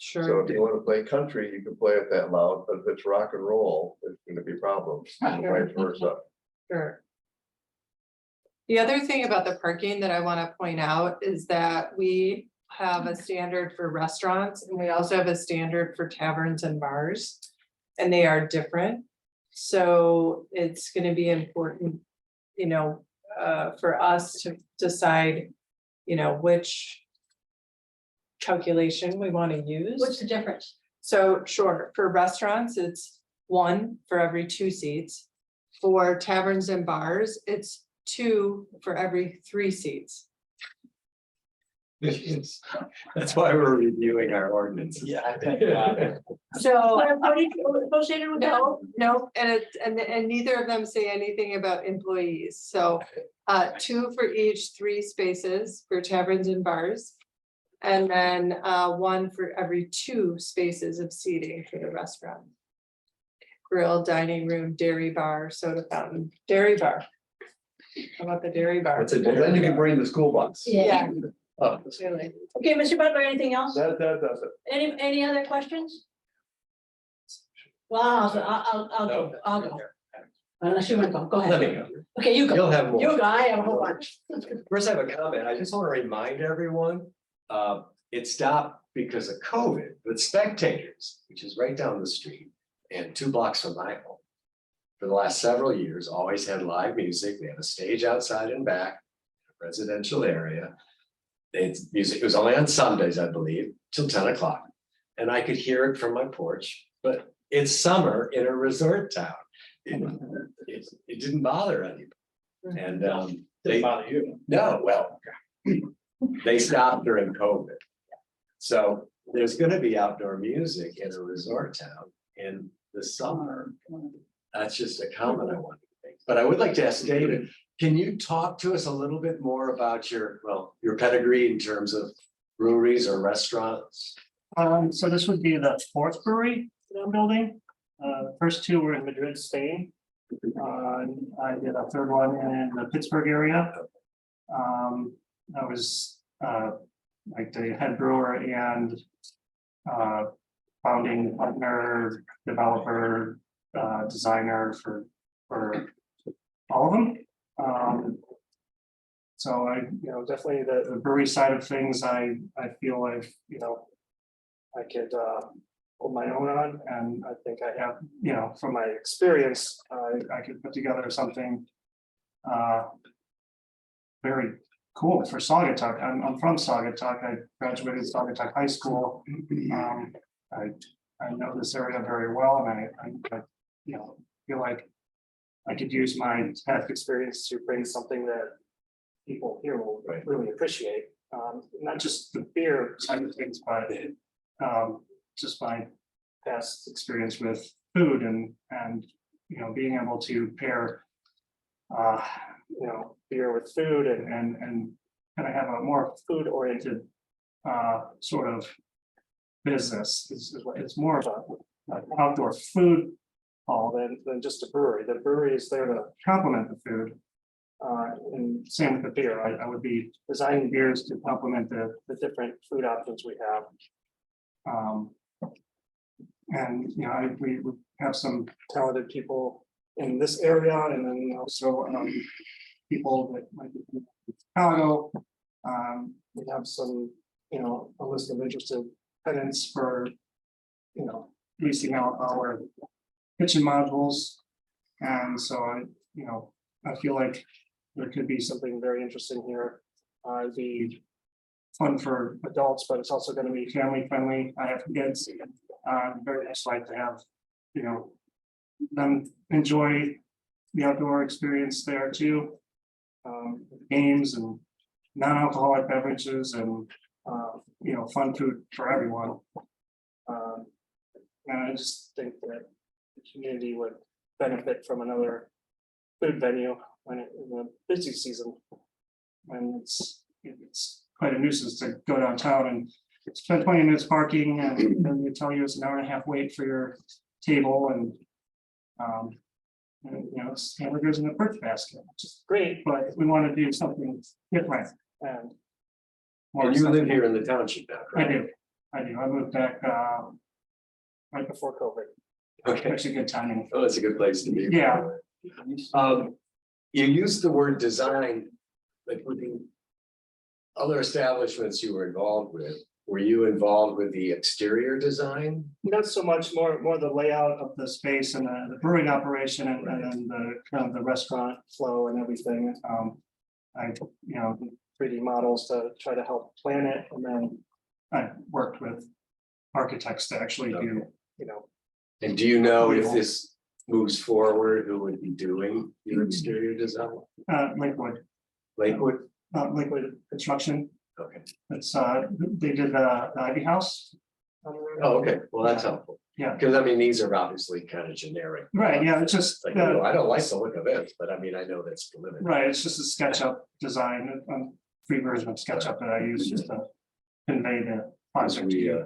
Speaker 7: So
Speaker 5: Sure.
Speaker 7: if you want to play country, you can play it that loud, but if it's rock and roll, there's gonna be problems, and vice versa.
Speaker 5: Sure. The other thing about the parking that I want to point out is that we have a standard for restaurants and we also have a standard for taverns and bars. And they are different. So it's going to be important, you know, for us to decide, you know, which calculation we want to use.
Speaker 3: What's the difference?
Speaker 5: So sure, for restaurants, it's 1 for every 2 seats. For taverns and bars, it's 2 for every 3 seats.
Speaker 7: That's why we're reviewing our ordinance.
Speaker 6: Yeah.
Speaker 5: So,
Speaker 3: Associated with that?
Speaker 5: no, and neither of them say anything about employees, so. 2 for each 3 spaces for taverns and bars. And then 1 for every 2 spaces of seating for the restaurant. Grill, dining room, dairy bar, soda fountain, dairy bar. How about the dairy bar?
Speaker 7: Well, then you can bring the school bus.
Speaker 3: Yeah.
Speaker 7: Oh,
Speaker 5: Really.
Speaker 3: Okay, Mr. Butler, anything else?
Speaker 7: that does it.
Speaker 3: Any other questions? Well, I'll go. Unless you want to go, go
Speaker 7: Let me
Speaker 3: ahead.
Speaker 7: go.
Speaker 3: Okay, you go.
Speaker 7: You'll have more.
Speaker 3: You go, I have a whole bunch.
Speaker 7: First, I have a comment. I just want to remind everyone, it stopped because of COVID, but Spectators, which is right down the street and 2 blocks from my home, for the last several years, always had live music. They had a stage outside and back, residential area. It's music, it was only on Sundays, I believe, till 10 o'clock. And I could hear it from my porch, but it's summer in a resort town. It didn't bother anybody. And they
Speaker 1: bother you.
Speaker 7: No, well, they stopped during COVID. So there's gonna be outdoor music in a resort town in the summer. That's just a comment I wanted to make. But I would like to ask David, can you talk to us a little bit more about your pedigree in terms of breweries or restaurants?
Speaker 4: So this would be the 4th brewery that I'm building. The first 2 were in Madrid, Spain. I did a 3rd one in the Pittsburgh area. I was like the head brewer and founding partner, developer, designer for all of them. So I, definitely the brewery side of things, I feel like, I could hold my own on, and I think I have, from my experience, I could put together something very cool for Saugatuck. I'm from Saugatuck. I graduated Saugatuck High School. I know this area very well, and I feel like I could use my past experience to bring something that people here will really appreciate. Not just the beer side of things, but just my past experience with food and being able to pair beer with food and kind of have a more food oriented sort of business. It's more of an outdoor food hall than just a brewery. The brewery is there to complement the food. And same with the beer. I would be designing beers to complement the different food options we have. And we have some talented people in this area, and then also people that might be from Chicago. We have some, a list of interested tenants for, leasing out our kitchen modules. And so I feel like there could be something very interesting here. It'd be fun for adults, but it's also going to be family friendly. I have kids. Very much like to have, them enjoy the outdoor experience there too. Games and non-alcoholic beverages and, fun food for everyone. And I just think that the community would benefit from another food venue in the busy season. And it's quite a nuisance to go downtown and spend 20 minutes parking, and then they tell you it's an hour and a half wait for your table, and it's hamburgers in a perch basket, which is great, but we want to do something different. And
Speaker 7: You live here in the township now,
Speaker 4: I
Speaker 7: right?
Speaker 4: do. I moved back right before COVID.
Speaker 7: Okay,
Speaker 4: Actually, good timing.
Speaker 7: well, that's a good place to be.
Speaker 4: Yeah.
Speaker 7: You used the word design, like with the other establishments you were involved with. Were you involved with the exterior design?
Speaker 4: Not so much, more the layout of the space and the brewing operation, and then the kind of the restaurant flow and everything. I 3D models to try to help plan it, and then I worked with architects to actually do,
Speaker 7: And do you know if this moves forward, who would be doing your exterior design?
Speaker 4: Lakewood
Speaker 7: Lakewood?
Speaker 4: Liquid construction.
Speaker 7: Okay.
Speaker 4: It's, they did the Ivy House.
Speaker 7: Oh, okay, well, that's helpful.
Speaker 4: Yeah.
Speaker 7: Because I mean, these are obviously kind of generic.
Speaker 4: Right, yeah, it's just,
Speaker 7: Like, oh, I don't like the look of it, but I mean, I know that's preliminary.
Speaker 4: right, it's just a SketchUp design, free version of SketchUp that I use just to convey the project to you.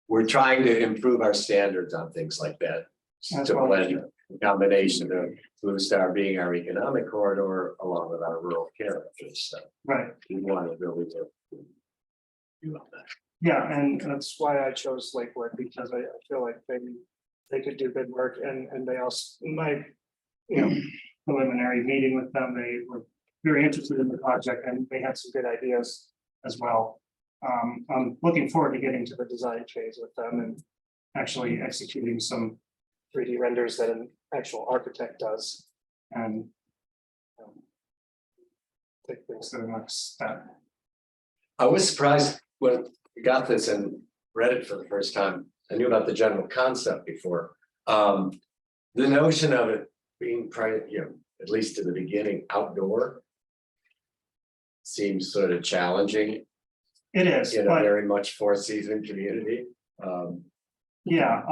Speaker 7: We're trying to improve our standards on things like that.
Speaker 4: That's
Speaker 7: To
Speaker 4: what I
Speaker 7: blend
Speaker 4: do.
Speaker 7: a combination of Blue Star being our economic corridor along with our rural characters, so
Speaker 4: Right,
Speaker 7: we want to really do that.
Speaker 4: yeah, and that's why I chose Lakewood, because I feel like they could do good work, and they also, my, you know, preliminary meeting with them, they were very interested in the project, and they had some good ideas as well. I'm looking forward to getting to the design phase with them and actually executing some 3D renders that an actual architect does, and take things to the next step.
Speaker 7: I was surprised when we got this and read it for the first time. I knew about the general concept before. The notion of it being at least to the beginning, outdoor seems sort of challenging
Speaker 4: It is,
Speaker 7: in a
Speaker 4: but
Speaker 7: very much four-season community.
Speaker 4: yeah,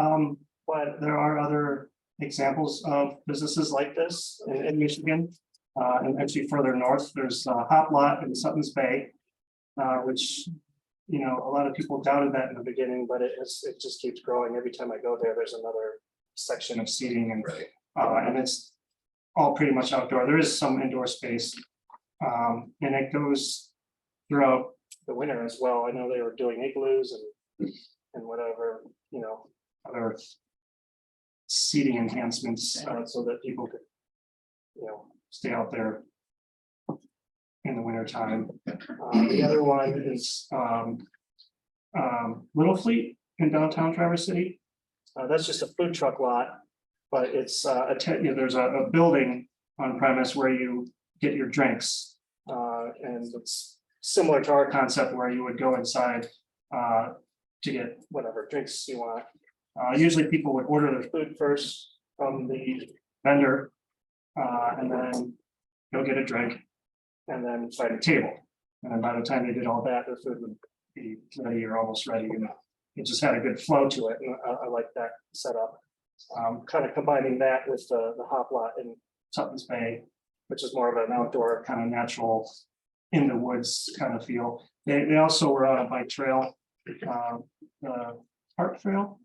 Speaker 4: but there are other examples of businesses like this in Michigan. And actually further north, there's a Hot Lot in Sutton's Bay, which, you know, a lot of people doubted that in the beginning, but it just keeps growing. Every time I go there, there's another section of seating, and it's all pretty much outdoor. There is some indoor space, and it goes throughout the winter as well. I know they were doing igloos and whatever, you know, other seating enhancements, so that people could, you know, stay out there in the winter time. The other one is Little Fleet in downtown Traverse City. That's just a food truck lot, but it's there's a building on premise where you get your drinks, and it's similar to our concept where you would go inside to get whatever drinks you want. Usually people would order their food first from the vendor, and then go get a drink, and then find a table. And then by the time they did all that, the food would be ready or almost ready. And it just had a good flow to it, and I like that setup. Kind of combining that with the Hop Lot in Sutton's Bay, which is more of an outdoor kind of natural, in the woods kind of feel. They also were on a bike trail, the Park Trail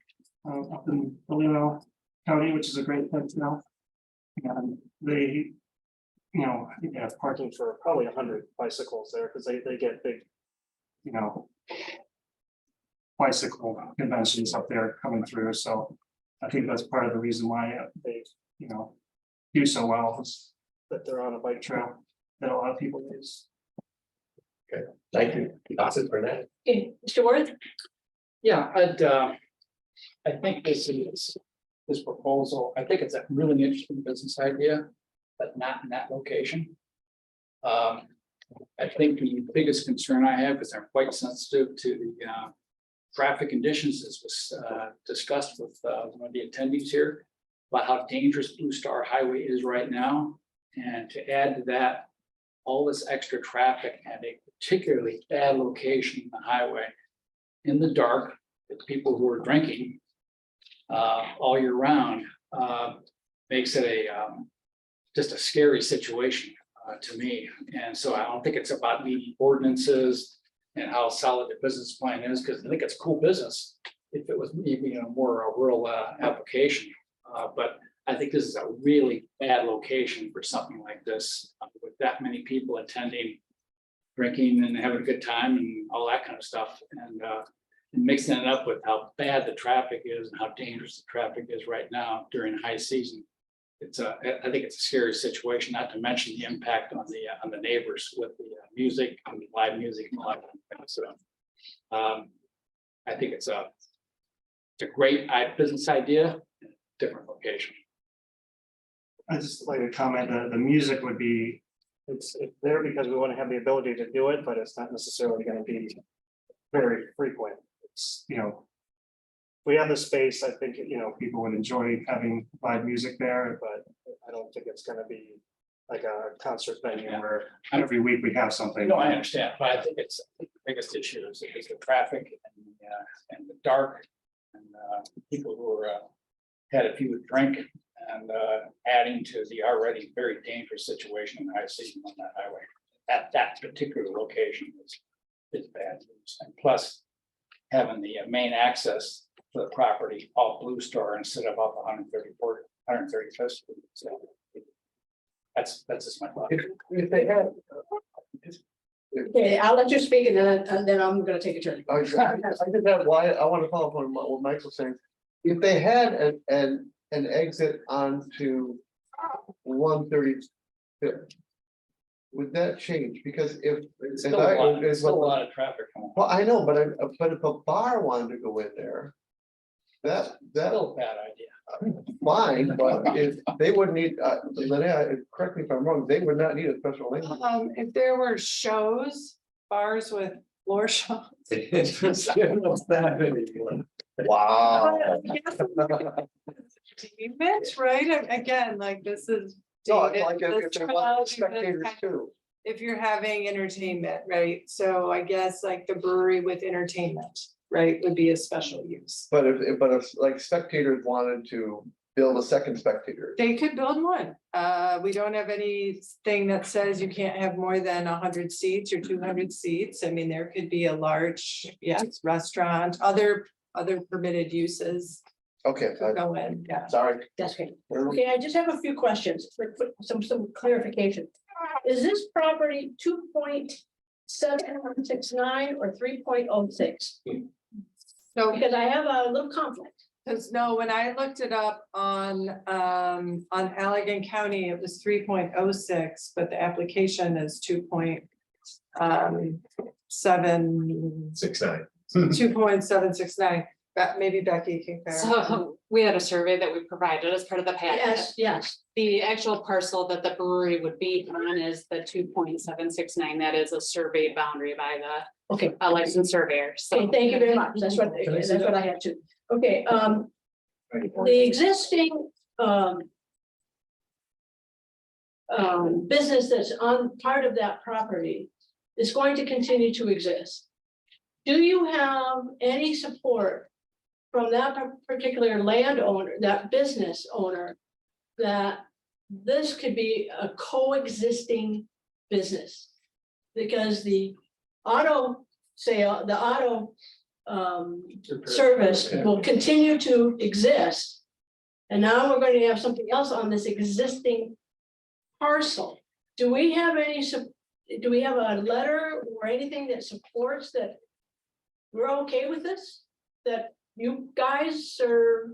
Speaker 4: up in Toledo County, which is a great place now. And they, you know, I think they have parking for probably 100 bicycles there, because they get big, you know, bicycle conventions up there coming through. So I think that's part of the reason why they, you know, do so well, is that they're on a bike trail that a lot of people use.
Speaker 7: Okay, thank you. That's it for now.
Speaker 3: Okay, Mr. Worth?
Speaker 1: Yeah, I think this proposal, I think it's a really interesting business idea, but not in that location. I think the biggest concern I have is I'm quite sensitive to the traffic conditions, as was discussed with one of the attendees here, about how dangerous Blue Star Highway is right now. And to add to that, all this extra traffic at a particularly bad location in the highway in the dark, with people who are drinking all year round, makes it just a scary situation to me. And so I don't think it's about meeting ordinances and how solid the business plan is, because I think it's a cool business if it was maybe, you know, more a rural application. But I think this is a really bad location for something like this, with that many people attending, drinking and having a good time and all that kind of stuff. And mixing it up with how bad the traffic is and how dangerous the traffic is right now during high season. I think it's a scary situation, not to mention the impact on the neighbors with the music and live music and all that kind of stuff. I think it's a great business idea, different location.
Speaker 4: I just like to comment that the music would be, it's there because we want to have the ability to do it, but it's not necessarily going to be very frequent. It's, you know, we have the space. I think, you know, people would enjoy having live music there, but I don't think it's going to be like a concert venue
Speaker 1: Yeah.
Speaker 4: where every week we have something.
Speaker 1: No, I understand, but I think the biggest issue is the traffic and the dark. And people who are had a few drink and adding to the already very dangerous situation I see on that highway. At that particular location is bad news. And plus having the main access to the property off Blue Star instead of off 135th Street. So that's just my thought.
Speaker 7: If they had.
Speaker 3: Okay, I'll let you speak and then I'm gonna take a turn.
Speaker 7: I just have why, I want to follow up on what Michael's saying. If they had an exit onto 135th, would that change? Because if
Speaker 1: Still a lot of traffic coming.
Speaker 7: well, I know, but if a bar wanted to go in there, that's
Speaker 1: Still a bad idea.
Speaker 7: fine, but if they wouldn't need, Linnea, correct me if I'm wrong, they would not need a special license.
Speaker 5: If there were shows, bars with floor shows.
Speaker 7: Wow.
Speaker 5: Entertainment, right? Again, like this is.
Speaker 7: No, it's
Speaker 5: dated,
Speaker 7: like if
Speaker 5: this
Speaker 7: they want
Speaker 5: technology, this
Speaker 7: spectators
Speaker 5: kind of-
Speaker 7: too.
Speaker 5: If you're having entertainment, right? So I guess like the brewery with entertainment, right, would be a special use.
Speaker 7: But if like spectators wanted to build a second spectator,
Speaker 5: They could build one. We don't have anything that says you can't have more than 100 seats or 200 seats. I mean, there could be a large, yes, restaurant, other permitted uses
Speaker 7: okay,
Speaker 5: could go in, yeah.
Speaker 7: sorry.
Speaker 3: That's great. Okay, I just have a few questions for some clarification. Is this property 2.7169 or 3.06?
Speaker 5: So
Speaker 3: Because I have a little conflict.
Speaker 5: because no, when I looked it up on Allegan County, it was 3.06, but the application is 2.7.
Speaker 7: 6'9".
Speaker 5: 2.769. Maybe Becky can clarify.
Speaker 8: So we had a survey that we provided as part of the packet.
Speaker 3: Yes, yes.
Speaker 8: The actual parcel that the brewery would be on is the 2.769. That is a surveyed boundary by the
Speaker 3: Okay.
Speaker 8: licensed surveyor. So
Speaker 3: Okay, thank you very much. That's what I had to. Okay, the existing business that's on part of that property is going to continue to exist. Do you have any support from that particular landowner, that business owner, that this could be a coexisting business? Because the auto sale, the auto service will continue to exist. And now we're going to have something else on this existing parcel. Do we have a letter or anything that supports that we're okay with this? That you guys are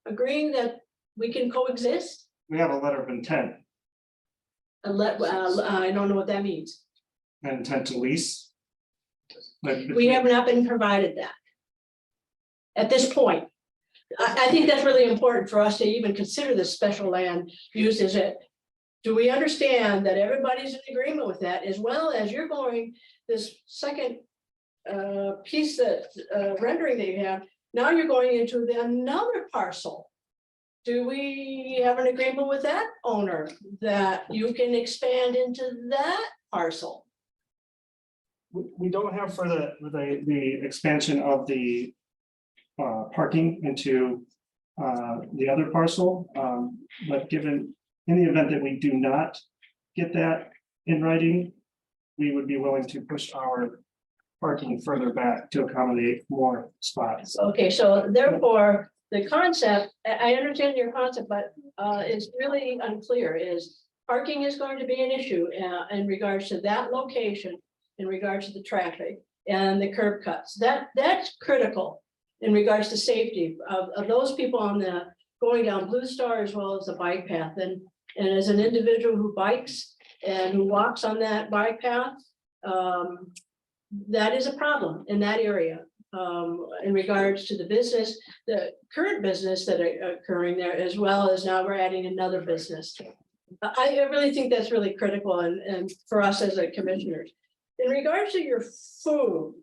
Speaker 3: agreeing that we can coexist?
Speaker 4: We have a letter of intent,
Speaker 3: I don't know what that means.
Speaker 4: an intent to lease. But
Speaker 3: We have not been provided that. At this point. I think that's really important for us to even consider this special land use. Is it? Do we understand that everybody's in agreement with that, as well as you're going, this second piece that rendering that you have, now you're going into another parcel. Do we have an agreement with that owner that you can expand into that parcel?
Speaker 4: We don't have for the expansion of the parking into the other parcel, but given in the event that we do not get that in writing, we would be willing to push our parking further back to accommodate more spots.
Speaker 3: Okay, so therefore, the concept, I understand your concept, but it's really unclear. Is parking is going to be an issue in regards to that location, in regards to the traffic and the curb cuts. That's critical in regards to safety of those people on the going down Blue Star as well as the bike path. And as an individual who bikes and who walks on that bike path, that is a problem in that area. In regards to the business, the current business that are occurring there, as well as now we're adding another business. I really think that's really critical and for us as a commissioners. In regards to your food,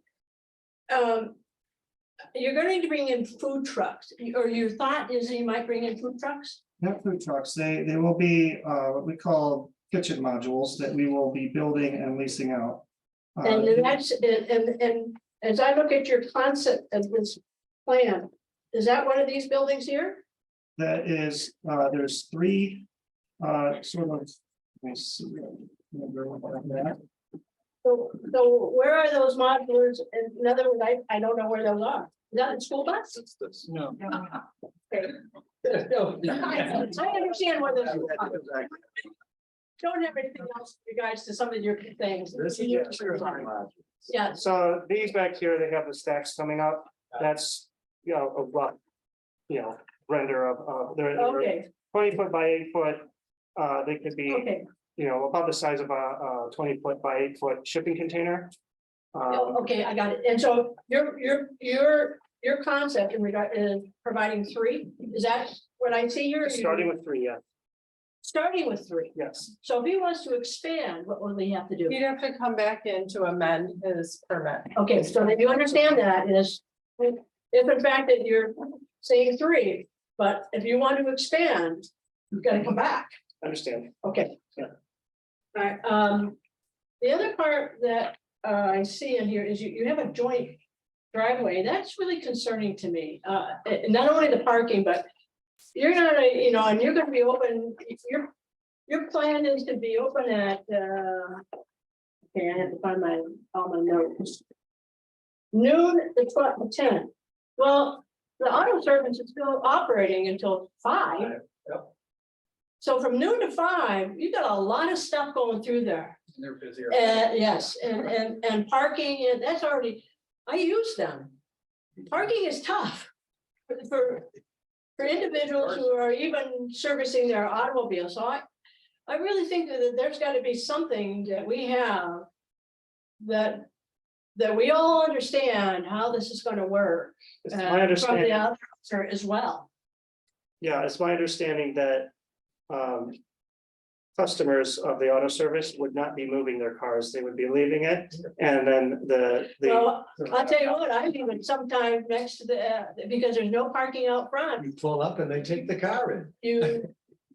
Speaker 3: you're going to bring in food trucks, or your thought is you might bring in food trucks?
Speaker 4: Not food trucks, they will be what we call kitchen modules that we will be building and leasing out.
Speaker 3: And that's, and as I look at your concept of this plan, is that one of these buildings here?
Speaker 4: That is, there's three, sort of, let me see.
Speaker 3: So where are those modulars? And in other words, I don't know where those are. Is that in school bus?
Speaker 1: No.
Speaker 3: Okay. I understand where those are. Don't have anything else in regards to some of your things. Yeah,
Speaker 4: So these back here, they have the stacks coming up. That's, you know, a rough, you know, render of, they're
Speaker 3: okay,
Speaker 4: 20 foot by 8 foot. They could be,
Speaker 3: okay,
Speaker 4: you know, about the size of a 20 foot by 8 foot shipping container.
Speaker 3: okay, I got it. And so your concept in regard is providing three? Is that what I see here?
Speaker 4: Starting with 3, yeah,
Speaker 3: Starting with three.
Speaker 4: yes.
Speaker 3: So if he wants to expand, what will he have to do?
Speaker 5: He'd have to come back in to amend his permit.
Speaker 3: Okay, so then you understand that is, if in fact that you're saying three, but if you want to expand, you've got to come back.
Speaker 4: Understand.
Speaker 3: Okay.
Speaker 4: Yeah.
Speaker 3: All right, the other part that I see in here is you have a joint driveway. That's really concerning to me. Not only the parking, but you're gonna, you know, and you're gonna be open, your plan is to be open at, okay, I have to find all my notes. Noon to 12 to 10. Well, the auto service is still operating until 5.
Speaker 1: Yep.
Speaker 3: So from noon to 5, you've got a lot of stuff going through there.
Speaker 1: And they're busier.
Speaker 3: Yes, and parking, and that's already, I use them. Parking is tough for individuals who are even servicing their automobiles. So I really think that there's got to be something that we have that we all understand how this is going to work.
Speaker 4: It's my
Speaker 3: From the
Speaker 4: understanding,
Speaker 3: officer as well.
Speaker 4: yeah, it's my understanding that customers of the auto service would not be moving their cars, they would be leaving it, and then the.
Speaker 3: Well, I'll tell you what, I even sometimes next to the, because there's no parking out front,
Speaker 7: You pull up and they take the car in.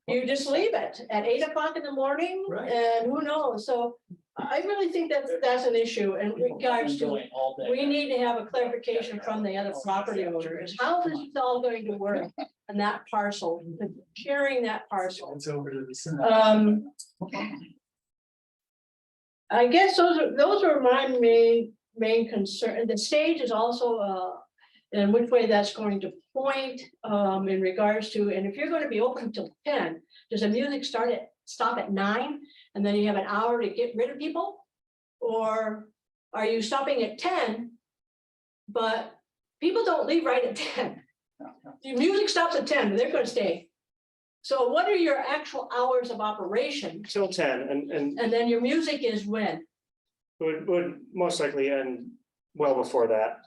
Speaker 3: you just leave it at 8 o'clock in the morning,
Speaker 7: Right.
Speaker 3: and who knows, so I really think that's an issue in regards to,
Speaker 1: Going all day.
Speaker 3: we need to have a clarification from the other property owners, how this is all going to work on that parcel, sharing that parcel.
Speaker 7: It's over to the side.
Speaker 3: I guess those are my main concern. The stage is also in which way that's going to point in regards to, and if you're going to be open till 10, does the music stop at 9 and then you have an hour to get rid of people? Or are you stopping at 10? But people don't leave right at 10. The music stops at 10, but they're going to stay. So what are your actual hours of operation?
Speaker 4: Till 10, and
Speaker 3: And then your music is when?
Speaker 4: would most likely end well before that.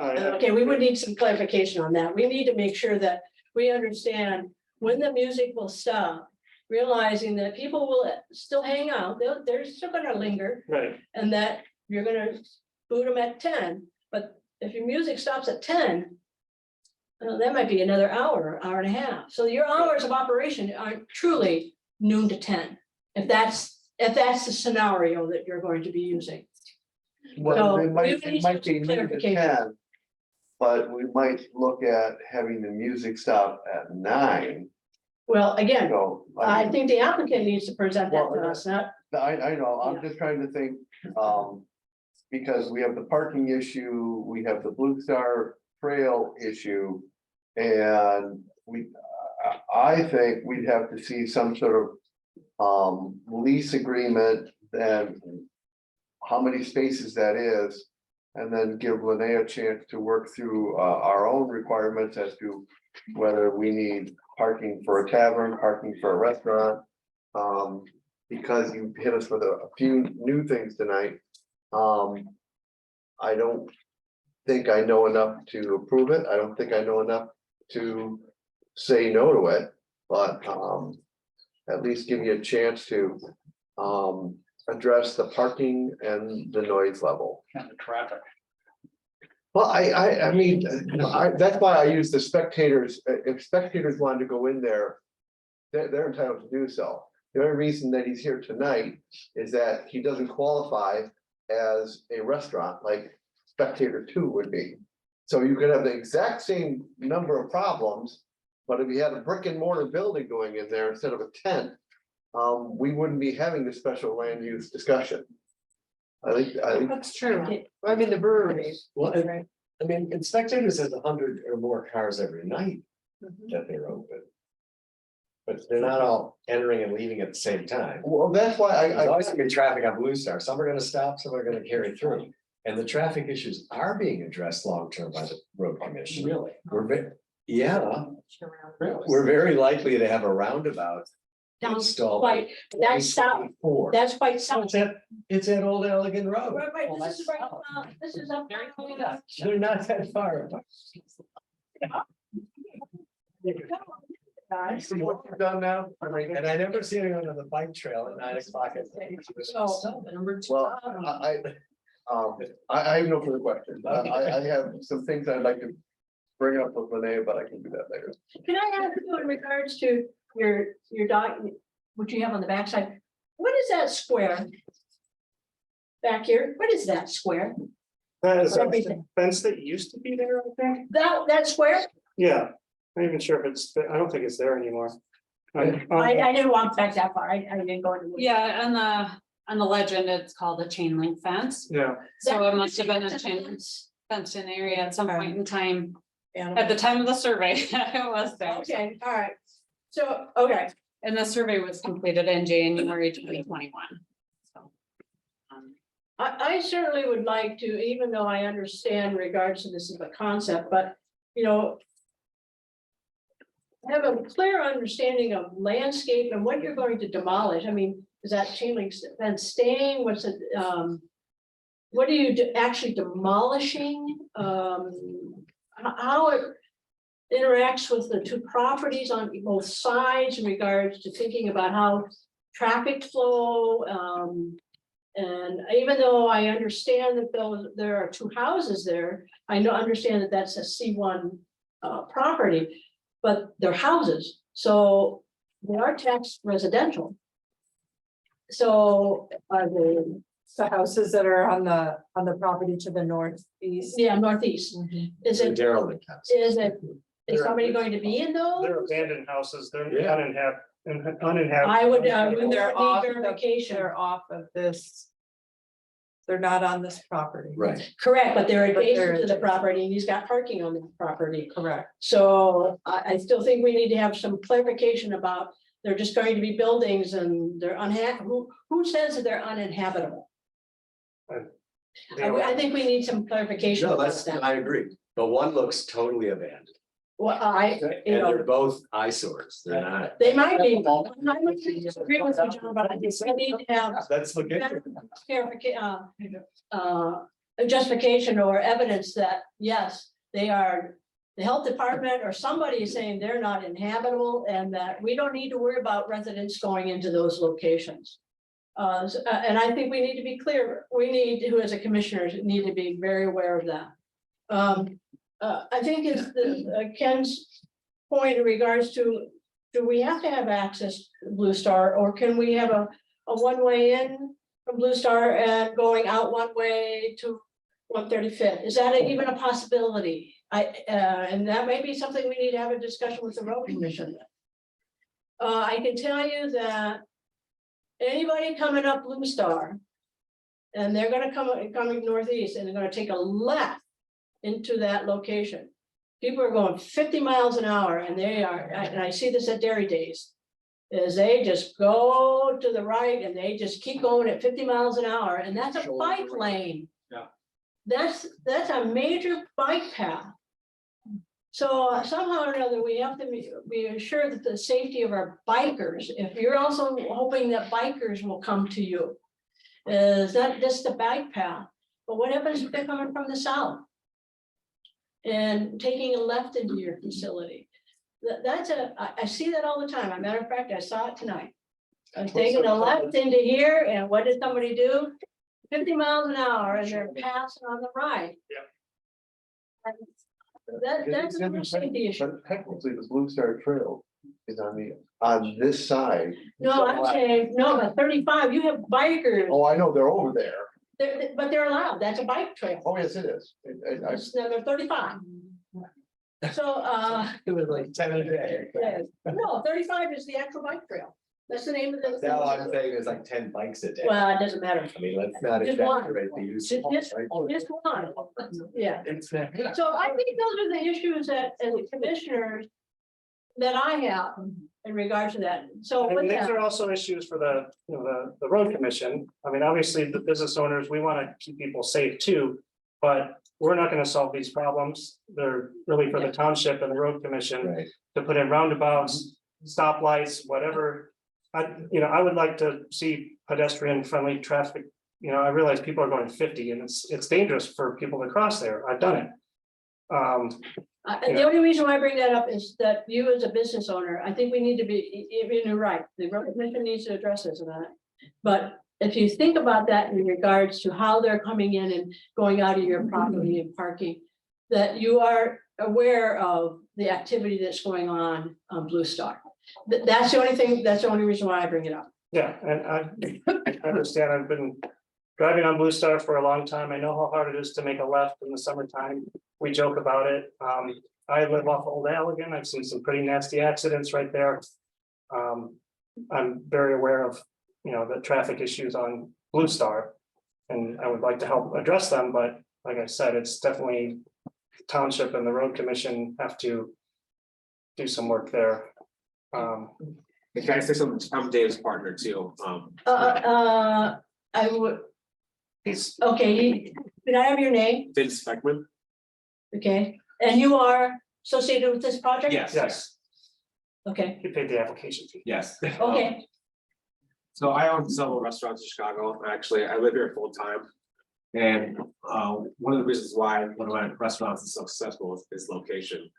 Speaker 3: Okay, we would need some clarification on that. We need to make sure that we understand when the music will stop, realizing that people will still hang out, they're still gonna linger,
Speaker 4: Right,
Speaker 3: and that you're gonna boot them at 10. But if your music stops at 10, that might be another hour and a half. So your hours of operation are truly noon to 10, if that's the scenario that you're going to be using.
Speaker 10: Well,
Speaker 3: So,
Speaker 10: it might,
Speaker 3: we need
Speaker 10: it might be
Speaker 3: some
Speaker 10: near to
Speaker 3: clarification.
Speaker 10: 10. But we might look at having the music stop at 9,
Speaker 3: Well, again,
Speaker 10: so.
Speaker 3: I
Speaker 10: mean,
Speaker 3: think the applicant needs to present that to
Speaker 10: Well,
Speaker 3: us, not,
Speaker 10: I know, I'm
Speaker 3: Yeah.
Speaker 10: just trying to think, because we have the parking issue, we have the Blue Star Trail issue. And I think we'd have to see some sort of lease agreement and how many spaces that is. And then give Lene a chance to work through our own requirements as to whether we need parking for a tavern, parking for a restaurant. Because you hit us with a few new things tonight. I don't think I know enough to approve it. I don't think I know enough to say no to it, but at least give you a chance to address the parking and the noise level.
Speaker 1: And the traffic.
Speaker 10: Well, I mean, that's why I use the spectators. If spectators wanted to go in there, they're entitled to do so. The only reason that he's here tonight is that he doesn't qualify as a restaurant like Spectator Two would be. So you could have the exact same number of problems, but if you had a brick and mortar building going in there instead of a tent, we wouldn't be having this special land use discussion. I think,
Speaker 5: That's true. I mean, the brewery.
Speaker 7: Well,
Speaker 5: Right.
Speaker 7: I mean, and Spectators has 100 or more cars every night
Speaker 5: Mhm.
Speaker 7: that they're open. But they're not all entering and leaving at the same time.
Speaker 10: well, that's why
Speaker 7: There's always gonna be traffic on Blue Star. Some are gonna stop, some are gonna carry through. And the traffic issues are being addressed long-term by the road commission.
Speaker 1: Really?
Speaker 7: Yeah,
Speaker 1: Really?
Speaker 7: we're very likely to have a roundabout
Speaker 3: Down
Speaker 7: installed.
Speaker 3: quite, that's south, that's quite south.
Speaker 7: It's at Old Elegant Road.
Speaker 3: Right,
Speaker 1: Well,
Speaker 3: this is
Speaker 1: that's
Speaker 3: right,
Speaker 1: south.
Speaker 3: this is up.
Speaker 1: Very close.
Speaker 7: They're not that far apart.
Speaker 10: what you've done now.
Speaker 7: And I never see anyone on the bike trail at 9 o'clock at night.
Speaker 10: Well, I have no further questions. I have some things I'd like to bring up with Renee, but I can do that later.
Speaker 3: Can I ask you in regards to your document, what you have on the backside, what is that square? Back here, what is that square?
Speaker 4: That is a
Speaker 3: Everything.
Speaker 4: fence that used to be there, I think.
Speaker 3: That square?
Speaker 4: Yeah, I'm not even sure if it's, I don't think it's there anymore.
Speaker 3: I didn't walk back that far, I didn't go into.
Speaker 8: Yeah, on the legend, it's called a chain link fence.
Speaker 4: Yeah,
Speaker 8: So it must have been a chain fenced in area at some point in time. At the time of the survey, it was there.
Speaker 3: Okay, all right, so, okay,
Speaker 8: And the survey was completed in January 2021. So,
Speaker 3: I certainly would like to, even though I understand regards to this as a concept, but, you know. Have a clear understanding of landscape and what you're going to demolish. I mean, is that chain link fence staying? What's it, what are you actually demolishing? How it interacts with the two properties on both sides in regards to thinking about how traffic flow, and even though I understand that there are two houses there, I understand that that's a C1 property, but they're houses, so they are taxed residential. So are they,
Speaker 5: The houses that are on the property to the northeast.
Speaker 3: yeah, northeast, is it,
Speaker 7: Derelict house.
Speaker 3: is somebody going to be in those?
Speaker 4: they're abandoned houses, they're
Speaker 7: Yeah.
Speaker 4: uninhabited.
Speaker 3: I would,
Speaker 5: They're
Speaker 3: they're
Speaker 5: off,
Speaker 3: need verification.
Speaker 5: they're off of this. They're not on this property.
Speaker 7: Right.
Speaker 3: Correct, but they're
Speaker 5: But they're
Speaker 3: adjacent to the
Speaker 5: adjacent.
Speaker 3: property, and he's got parking on the property.
Speaker 5: Correct.
Speaker 3: So I still think we need to have some clarification about, they're just going to be buildings and they're who says that they're uninhabitable? I think we need some clarification
Speaker 7: No,
Speaker 3: about
Speaker 7: that's,
Speaker 3: that.
Speaker 7: I agree, but one looks totally abandoned,
Speaker 3: Well,
Speaker 7: and
Speaker 3: you know,
Speaker 7: they're both eyesores, they're not.
Speaker 3: they might be, I might disagree with you, John, but I think we need to have
Speaker 7: Let's look into it.
Speaker 3: justification or evidence that, yes, they are, the health department or somebody is saying they're not inhabitable and that we don't need to worry about residents going into those locations. And I think we need to be clear, we need, who as a commissioners, need to be very aware of that. I think is Ken's point in regards to, do we have to have access to Blue Star, or can we have a one-way in from Blue Star and going out one way to 135th? Is that even a possibility? And that may be something we need to have a discussion with the road commission. I can tell you that anybody coming up Blue Star, and they're gonna coming northeast, and they're gonna take a left into that location. People are going 50 miles an hour, and they are, and I see this at Dairy Days, is they just go to the right and they just keep going at 50 miles an hour, and that's a bike lane.
Speaker 1: Yeah.
Speaker 3: That's a major bike path. So somehow or another, we have to be assured that the safety of our bikers, if you're also hoping that bikers will come to you, is not just the bike path, but what happens if they're coming from the south? And taking a left into your facility. I see that all the time. As a matter of fact, I saw it tonight. I'm taking a left into here, and what did somebody do? 50 miles an hour, and they're passing on the right.
Speaker 4: Yeah.
Speaker 3: That's a real safety issue.
Speaker 10: But technically, the Blue Star Trail is on this side.
Speaker 3: No, I'm saying, no, but 35, you have bikers,
Speaker 10: Oh, I know, they're over there.
Speaker 3: but they're allowed, that's a bike trail.
Speaker 10: Oh, yes, it is.
Speaker 3: It's number 35. So,
Speaker 7: It was like 10 a day.
Speaker 3: yes. No, 35 is the actual bike trail. That's the name of the.
Speaker 7: Now I'm saying there's like 10 bikes a day.
Speaker 3: Well, it doesn't matter.
Speaker 7: I mean, let's not
Speaker 3: Just one.
Speaker 7: exaggerate the use.
Speaker 3: Just
Speaker 7: right?
Speaker 3: one, yeah.
Speaker 7: It's,
Speaker 3: So I think those are the issues that, as a commissioners, that I have in regards to that. So with
Speaker 4: And these
Speaker 3: that,
Speaker 4: are also issues for the, you know, the road commission. I mean, obviously, the business owners, we want to keep people safe too. But we're not going to solve these problems. They're really for the township and the road commission
Speaker 7: right.
Speaker 4: to put in roundabouts, stoplights, whatever. I would like to see pedestrian friendly traffic. You know, I realize people are going 50 and it's dangerous for people to cross there. I've done it.
Speaker 3: the only reason why I bring that up is that you as a business owner, I think we need to be, you're right, the road commission needs to address this about it. But if you think about that in regards to how they're coming in and going out of your property and parking, that you are aware of the activity that's going on Blue Star. That's the only thing, that's the only reason why I bring it up.
Speaker 4: Yeah, and I understand. I've been driving on Blue Star for a long time. I know how hard it is to make a left in the summertime. We joke about it. I live off Old Allegan. I've seen some pretty nasty accidents right there. I'm very aware of, you know, the traffic issues on Blue Star. And I would like to help address them, but like I said, it's definitely township and the road commission have to do some work there.
Speaker 11: Can I say something? I'm Dave's partner too.
Speaker 3: I would,
Speaker 4: He's,
Speaker 3: okay, can I have your name?
Speaker 11: Vince Beckman.
Speaker 3: Okay, and you are associated with this project?
Speaker 4: yes,
Speaker 3: Okay,
Speaker 4: he paid the application fee.
Speaker 11: Yes.
Speaker 3: okay,
Speaker 11: So I own several restaurants in Chicago. Actually, I live here full time. And one of the reasons why one of my restaurants is so successful is location.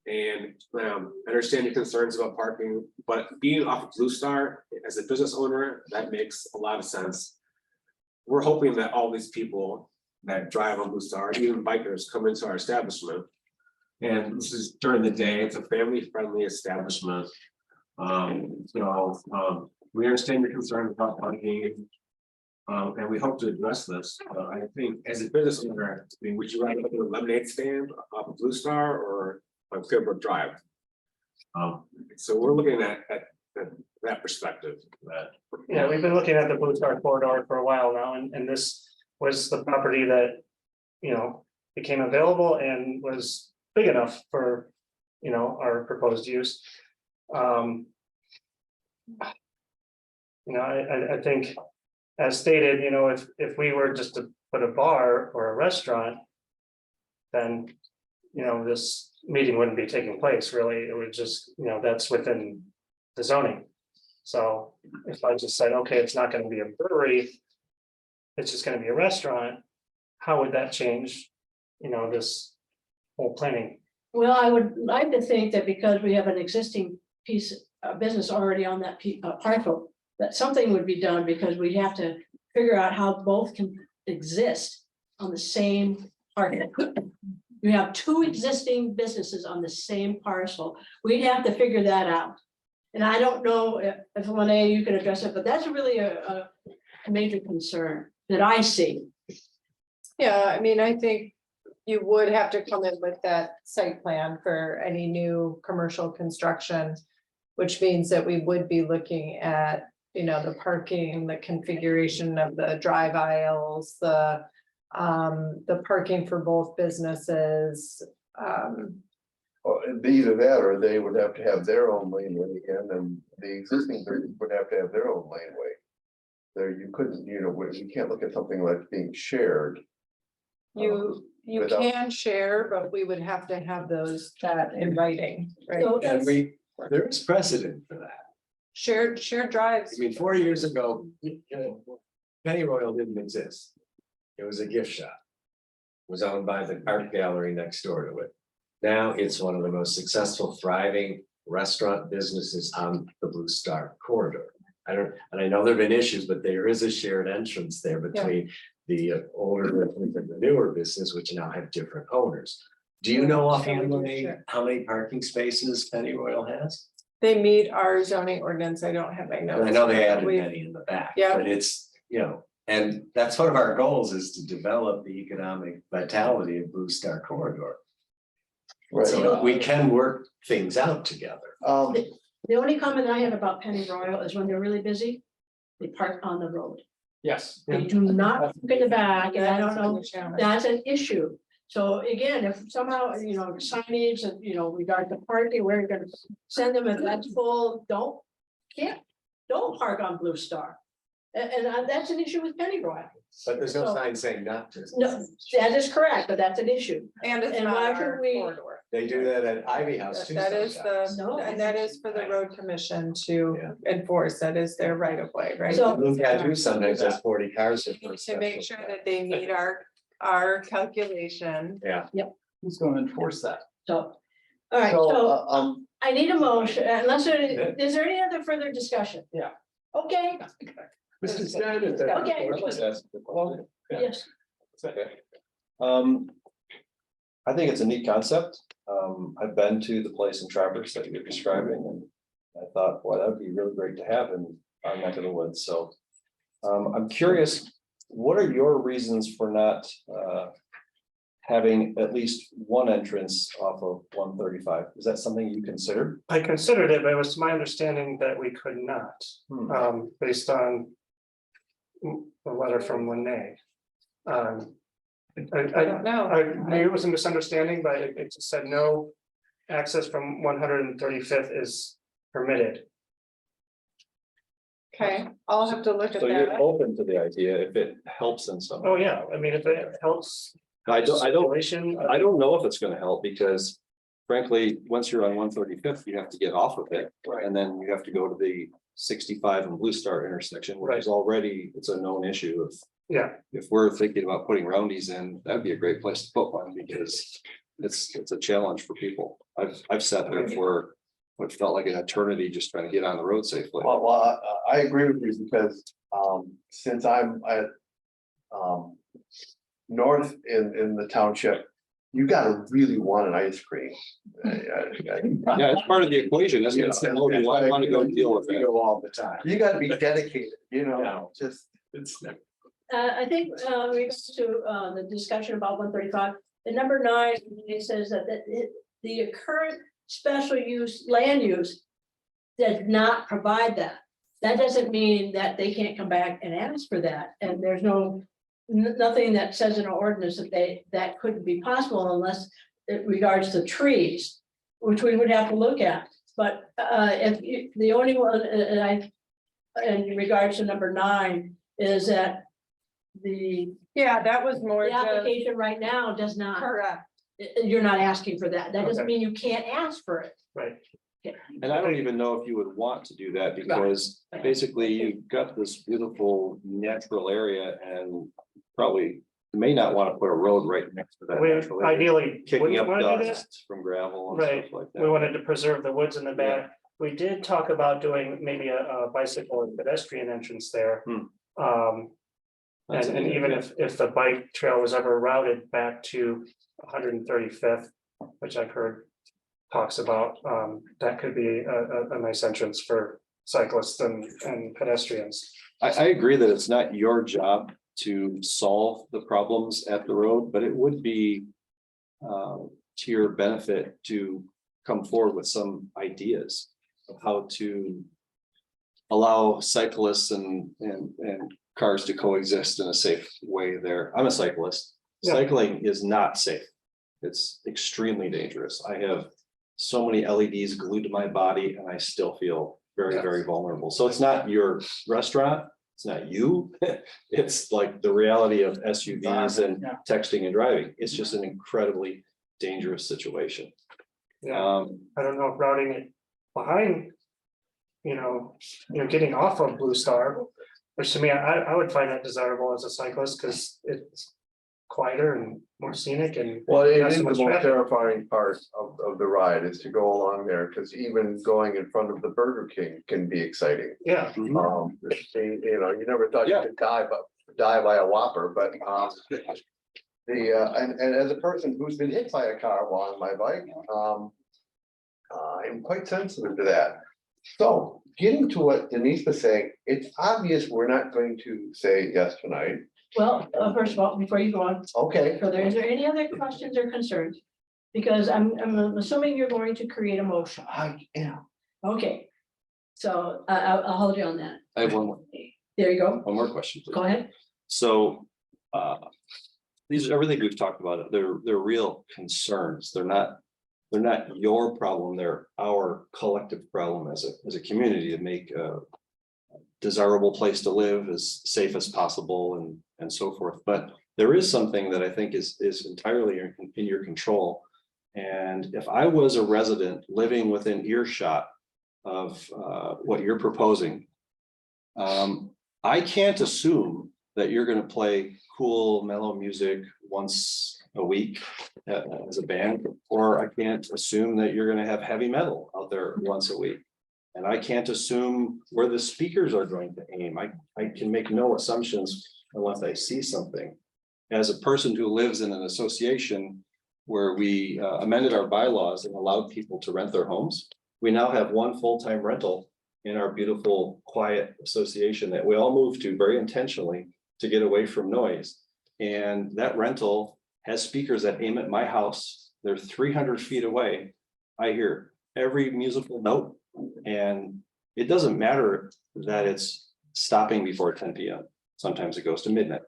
Speaker 11: And I understand your concerns about parking, but being off of Blue Star as a business owner, that makes a lot of sense. We're hoping that all these people that drive on Blue Star, even bikers, come into our establishment. And this is during the day. It's a family-friendly establishment. We understand your concerns about parking. And we hope to address this. I think as a business owner, I mean, would you rather put a lemonade stand off of Blue Star or on Clearbrook Drive? So we're looking at that perspective.
Speaker 4: Yeah, we've been looking at the Blue Star corridor for a while now, and this was the property that, you know, became available and was big enough for, you know, our proposed use. I think, as stated, you know, if we were just to put a bar or a restaurant, then, you know, this meeting wouldn't be taking place, really. It would just, you know, that's within the zoning. So if I just said, okay, it's not going to be a brewery, it's just going to be a restaurant, how would that change, you know, this whole planning?
Speaker 3: well, I would like to think that because we have an existing piece of business already on that parcel, that something would be done, because we have to figure out how both can exist on the same parcel. You have two existing businesses on the same parcel. We'd have to figure that out. And I don't know if Lene, you can address it, but that's really a major concern that I see.
Speaker 5: Yeah, I mean, I think you would have to come in with that site plan for any new commercial construction, which means that we would be looking at, you know, the parking, the configuration of the drive aisles, the parking for both businesses.
Speaker 10: Either that, or they would have to have their own laneway, and the existing business would have to have their own laneway. There, you couldn't, you know, you can't look at something like being shared.
Speaker 5: You
Speaker 10: without-
Speaker 5: can share, but we would have to have that in writing, right?
Speaker 3: So
Speaker 7: And there is precedent for that.
Speaker 5: Shared drives.
Speaker 7: I mean, 4 years ago, Penny Royal didn't exist. It was a gift shop. It was owned by the art gallery next door to it. Now it's one of the most successful, thriving restaurant businesses on the Blue Star corridor. And I know there've been issues, but there is a shared entrance there between the older and the newer business, which now have different owners. Do you know offhand, Lene, how many parking spaces Penny Royal has?
Speaker 5: They meet our zoning ordinance. I don't have my notes.
Speaker 7: I know they added
Speaker 5: We-
Speaker 7: many in the back,
Speaker 5: Yeah.
Speaker 7: but it's, and that's one of our goals is to develop the economic vitality of Blue Star Corridor. So we can work things out together.
Speaker 3: The only comment I have about Penny Royal is when they're really busy, they park on the road.
Speaker 1: Yes.
Speaker 3: They do not park in the back, and I don't know,
Speaker 5: That's a challenge.
Speaker 3: that's an issue. So again, if somehow, signage and, regard to parking, where you're gonna send them if that's full, don't park on Blue Star. And that's an issue with Penny Royal.
Speaker 7: But there's no
Speaker 3: So-
Speaker 7: sign saying not to.
Speaker 3: No, that is correct, but that's an issue.
Speaker 5: And it's
Speaker 3: And
Speaker 5: not
Speaker 3: why
Speaker 5: our
Speaker 3: should we-
Speaker 5: corridor.
Speaker 7: They do that at Ivy House too.
Speaker 5: That is
Speaker 7: sometimes.
Speaker 5: the,
Speaker 3: No.
Speaker 5: and that is for the road commission to
Speaker 7: Yeah.
Speaker 5: enforce. That is their right of way, right?
Speaker 3: So-
Speaker 7: Blue Cat sometimes has 40 cars. in for a
Speaker 5: To make
Speaker 7: special
Speaker 5: sure
Speaker 7: event.
Speaker 5: that they meet our calculation.
Speaker 7: Yeah.
Speaker 1: Who's going to enforce that?
Speaker 3: So, all right, so I need a motion, unless is there any other further discussion?
Speaker 1: Yeah.
Speaker 3: Okay,
Speaker 7: Mr. Stein.
Speaker 3: Okay. yes,
Speaker 12: I think it's a neat concept. I've been to the place in Traverse that you're describing, and I thought, boy, that would be really great to have in our neck of the woods, so. I'm curious, what are your reasons for not having at least one entrance off of 135? Is that something you considered?
Speaker 4: I considered it, but it was my understanding that we could not, based on a letter from Lene.
Speaker 5: I don't know.
Speaker 4: Maybe it was a misunderstanding, but it just said no access from 135th is permitted.
Speaker 5: Okay, I'll have to look at
Speaker 12: So you're
Speaker 5: that.
Speaker 12: open to the idea if it helps in some way?
Speaker 4: Oh, yeah, I mean, if it helps.
Speaker 12: I don't
Speaker 4: circulation,
Speaker 12: know if it's gonna help, because frankly, once you're on 135th, you have to get off of it.
Speaker 1: Right.
Speaker 12: And then you have to go to the 65 and Blue Star intersection, which is already, it's a known issue.
Speaker 4: Yeah,
Speaker 12: If we're thinking about putting roundies in, that'd be a great place to put one, because it's a challenge for people. I've sat there for what felt like an eternity just trying to get on the road safely.
Speaker 10: Well, I agree with you because, since I'm at, north in the township, you gotta really want an ice cream.
Speaker 12: Yeah, it's part of the equation, isn't it? So, oh, you want to go deal with
Speaker 7: We
Speaker 12: it.
Speaker 7: go all the time.
Speaker 10: You gotta be dedicated, just.
Speaker 7: It's
Speaker 3: I think, regards to, the discussion about 135, the number 9, it says that the current special use land use does not provide that. That doesn't mean that they can't come back and ask for that, and there's nothing that says in our ordinance that couldn't be possible unless it regards to trees, which we would have to look at. But the only one, in regards to number 9, is that
Speaker 5: Yeah, that was more
Speaker 3: the
Speaker 5: just
Speaker 3: application right now does not,
Speaker 5: correct.
Speaker 3: you're not asking for that. That doesn't
Speaker 4: Okay.
Speaker 3: mean you can't ask for it.
Speaker 4: right.
Speaker 12: And I don't even know if you would want to do that, because basically you've got this beautiful natural area, and probably may not want to put a road right next to that.
Speaker 4: We
Speaker 12: natural area,
Speaker 4: ideally
Speaker 12: Kicking
Speaker 4: wouldn't
Speaker 12: up
Speaker 4: want to do that.
Speaker 12: dust from gravel and
Speaker 4: Right.
Speaker 12: stuff like that.
Speaker 4: We wanted to preserve the woods in the back. We did talk about doing maybe a bicycle and pedestrian entrance there.
Speaker 12: That's a
Speaker 4: And
Speaker 12: good
Speaker 4: even
Speaker 12: idea.
Speaker 4: if the bike trail was ever routed back to 135th, which I've heard talks about, that could be a nice entrance for cyclists and pedestrians.
Speaker 12: I agree that it's not your job to solve the problems at the road, but it would be to your benefit to come forward with some ideas of how to allow cyclists and cars to coexist in a safe way there. I'm a cyclist.
Speaker 4: Yeah.
Speaker 12: Cycling is not safe. It's extremely dangerous. I have so many LEDs glued to my body, and I still feel very, very vulnerable. So it's not your restaurant, it's not you. It's like the reality of SUVs and
Speaker 1: Yeah.
Speaker 12: texting and driving. It's just an incredibly dangerous situation.
Speaker 4: Yeah, I don't know if routing it behind, getting off of Blue Star, which to me, I would find that desirable as a cyclist, because it's quieter and more scenic and.
Speaker 10: Well, it
Speaker 4: not
Speaker 10: is
Speaker 4: so
Speaker 10: the
Speaker 4: much
Speaker 10: most
Speaker 4: traffic.
Speaker 10: terrifying part of the ride is to go along there, because even going in front of the Burger King can be exciting.
Speaker 4: Yeah,
Speaker 10: You never thought you
Speaker 12: Yeah.
Speaker 10: could die by a Whopper, but and as a person who's been hit by a car while on my bike, I'm quite sensitive to that. So getting to what Denise was saying, it's obvious we're not going to say yes tonight.
Speaker 3: Well, first of all, before you go on,
Speaker 10: Okay,
Speaker 3: further, is there any other questions or concerns? Because I'm assuming you're going to create a motion.
Speaker 10: I am.
Speaker 3: Okay. So I'll hold you on that.
Speaker 12: I have one
Speaker 3: There you go.
Speaker 12: more question, please.
Speaker 3: Go ahead.
Speaker 12: So, these, everything we've talked about, they're real concerns. They're not your problem. They're our collective problem as a community to make a desirable place to live, as safe as possible and so forth. But there is something that I think is entirely in your control. And if I was a resident living within earshot of what you're proposing, I can't assume that you're going to play cool, mellow music once a week as a band, or I can't assume that you're going to have heavy metal out there once a week. And I can't assume where the speakers are going to aim. I can make no assumptions unless I see something. As a person who lives in an association where we amended our bylaws and allowed people to rent their homes, we now have one full-time rental in our beautiful, quiet association that we all moved to very intentionally to get away from noise. And that rental has speakers that aim at my house. They're 300 feet away. I hear every musical note, and it doesn't matter that it's stopping before 10 p.m. Sometimes it goes to midnight.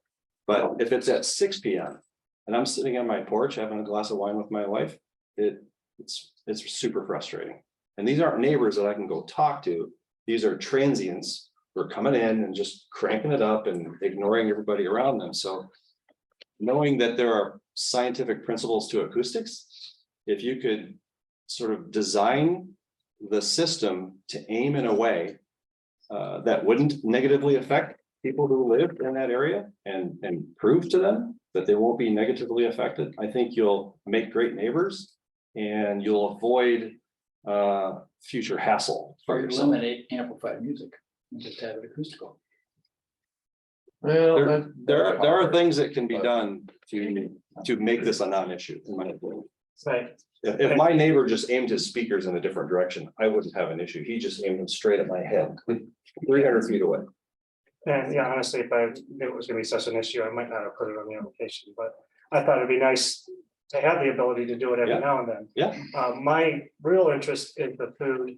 Speaker 12: But if it's at 6 p.m. and I'm sitting on my porch having a glass of wine with my wife, it's super frustrating. And these aren't neighbors that I can go talk to. These are transients who are coming in and just cranking it up and ignoring everybody around them. So knowing that there are scientific principles to acoustics, if you could sort of design the system to aim in a way that wouldn't negatively affect people who live in that area and prove to them that they won't be negatively affected, I think you'll make great neighbors and you'll avoid future hassle for
Speaker 1: Or
Speaker 12: yourself.
Speaker 1: eliminate amplified music, and just have it acoustical.
Speaker 10: Well,
Speaker 12: There are things that can be done to make this a non-issue, in my opinion.
Speaker 4: Right.
Speaker 12: If my neighbor just aimed his speakers in a different direction, I wouldn't have an issue. He just aimed them straight at my head, 300 feet away.
Speaker 4: And yeah, honestly, if I knew it was gonna be such an issue, I might not have put it on the application, but I thought it'd be nice to have the ability to do it every
Speaker 12: Yeah.
Speaker 4: now and then.
Speaker 12: Yeah.
Speaker 4: My real interest is the food,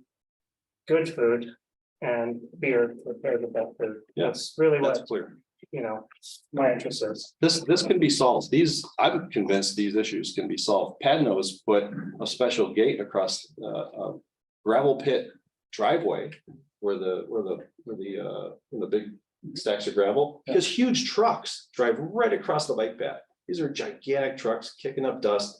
Speaker 4: good food and beer prepared with that food.
Speaker 12: Yeah,
Speaker 4: That's really
Speaker 12: That's
Speaker 4: what,
Speaker 12: clear.
Speaker 4: my interest is.
Speaker 12: This can be solved. I'm convinced these issues can be solved. Padno's put a special gate across a gravel pit driveway where the big stacks of gravel, because huge trucks drive right across the bike path. These are gigantic trucks kicking up dust.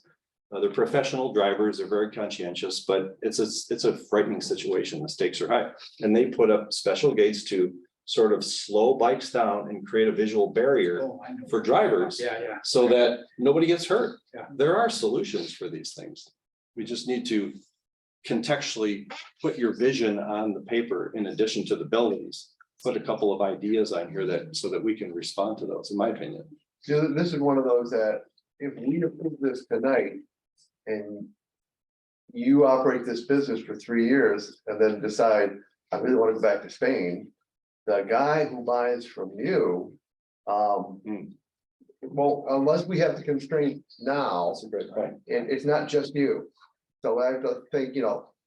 Speaker 12: They're professional drivers. They're very conscientious, but it's a frightening situation. The stakes are high. And they put up special gates to sort of slow bikes down and create a visual barrier
Speaker 1: Oh, I know.
Speaker 12: for drivers
Speaker 1: Yeah, yeah.
Speaker 12: so that nobody gets hurt.
Speaker 1: Yeah.
Speaker 12: There are solutions for these things. We just need to contextually put your vision on the paper in addition to the buildings. Put a couple of ideas on here so that we can respond to those, in my opinion.
Speaker 10: this is one of those that if we approve this tonight and you operate this business for 3 years and then decide, I really want to go back to Spain, the guy who buys from you, well, unless we have the constraint now,
Speaker 12: That's a great point.
Speaker 10: and it's not just you. So I have to think,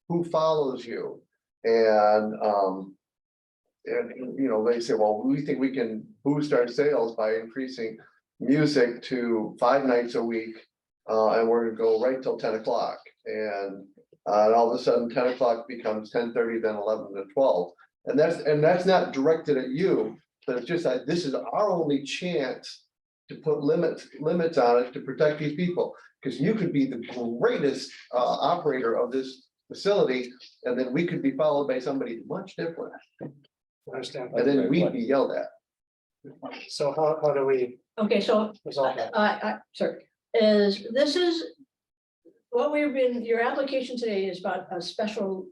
Speaker 10: who follows you? And they say, well, we think we can boost our sales by increasing music to 5 nights a week. And we're gonna go right till 10 o'clock. And all of a sudden 10 o'clock becomes 10:30, then 11 to 12. And that's not directed at you, but it's just that this is our only chance to put limits on it to protect these people. Because you could be the greatest operator of this facility, and then we could be followed by somebody much different,
Speaker 4: Understand.
Speaker 10: and then we'd be yelled at.
Speaker 4: So how do we
Speaker 3: Okay, so
Speaker 4: resolve that?
Speaker 3: sorry, this is what your application today is about a special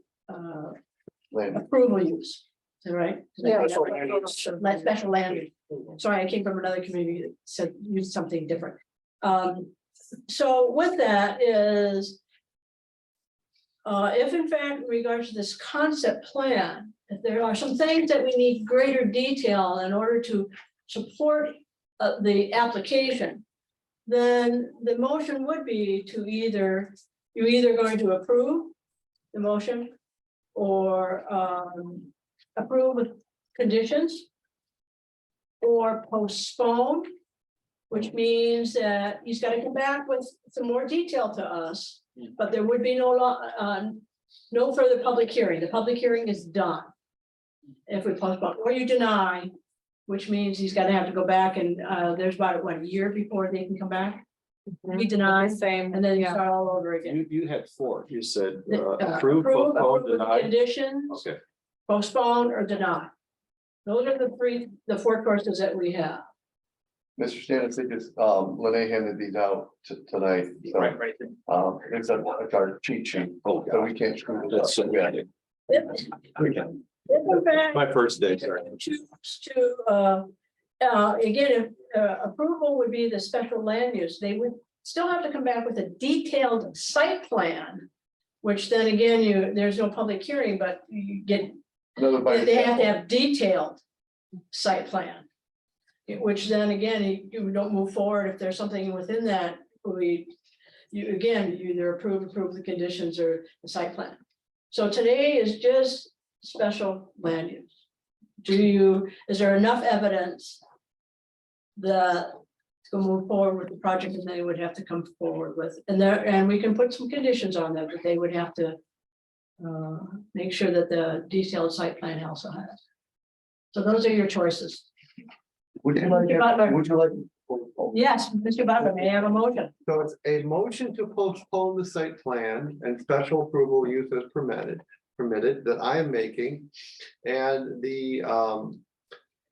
Speaker 10: Land.
Speaker 3: approval use. Is that right?
Speaker 4: Yeah.
Speaker 3: Special land use. Sorry, I came from another community that said use something different. So with that is, If in fact, in regards to this concept plan, if there are some things that we need greater detail in order to support the application, then the motion would be to you're either going to approve the motion or approve with conditions or postpone, which means that he's got to come back with some more detail to us, but there would be no further public hearing. The public hearing is done if we postpone, or you deny, which means he's gonna have to go back and there's about, what, a year before they can come back? We deny,
Speaker 5: Same,
Speaker 3: and then you
Speaker 5: yeah.
Speaker 3: start all over again.
Speaker 12: You had four. You said
Speaker 3: Approve,
Speaker 12: approve, postpone,
Speaker 3: with
Speaker 12: deny.
Speaker 3: conditions,
Speaker 12: Okay,
Speaker 3: postpone, or deny. Those are the four courses that we have.
Speaker 10: Mr. Stanis, Lene handed these out tonight. So,
Speaker 1: Right.
Speaker 10: it's our cheat sheet,
Speaker 12: oh,
Speaker 10: so
Speaker 12: God,
Speaker 10: we can't screw this
Speaker 12: that's so
Speaker 10: up.
Speaker 12: bad.
Speaker 3: If in fact
Speaker 12: My first day, sorry.
Speaker 3: choose to, again, if approval would be the special land use, they would still have to come back with a detailed site plan. Which then again, there's no public hearing, but you get,
Speaker 10: Another bite
Speaker 3: they have to
Speaker 10: apple.
Speaker 3: have detailed site plan. Which then again, you don't move forward if there's something within that, you either approve the conditions or the site plan. So today is just special land use. Is there enough evidence that to move forward with the project, and they would have to come forward with, and we can put some conditions on that, but they would have to make sure that the detailed site plan also has. So those are your choices.
Speaker 10: Would you
Speaker 3: Mr. Butler.
Speaker 10: like, would you like?
Speaker 3: Yes, Mr. Butler, may I have a motion?
Speaker 13: So it's a motion to postpone the site plan and special approval use as permitted that I am making. And the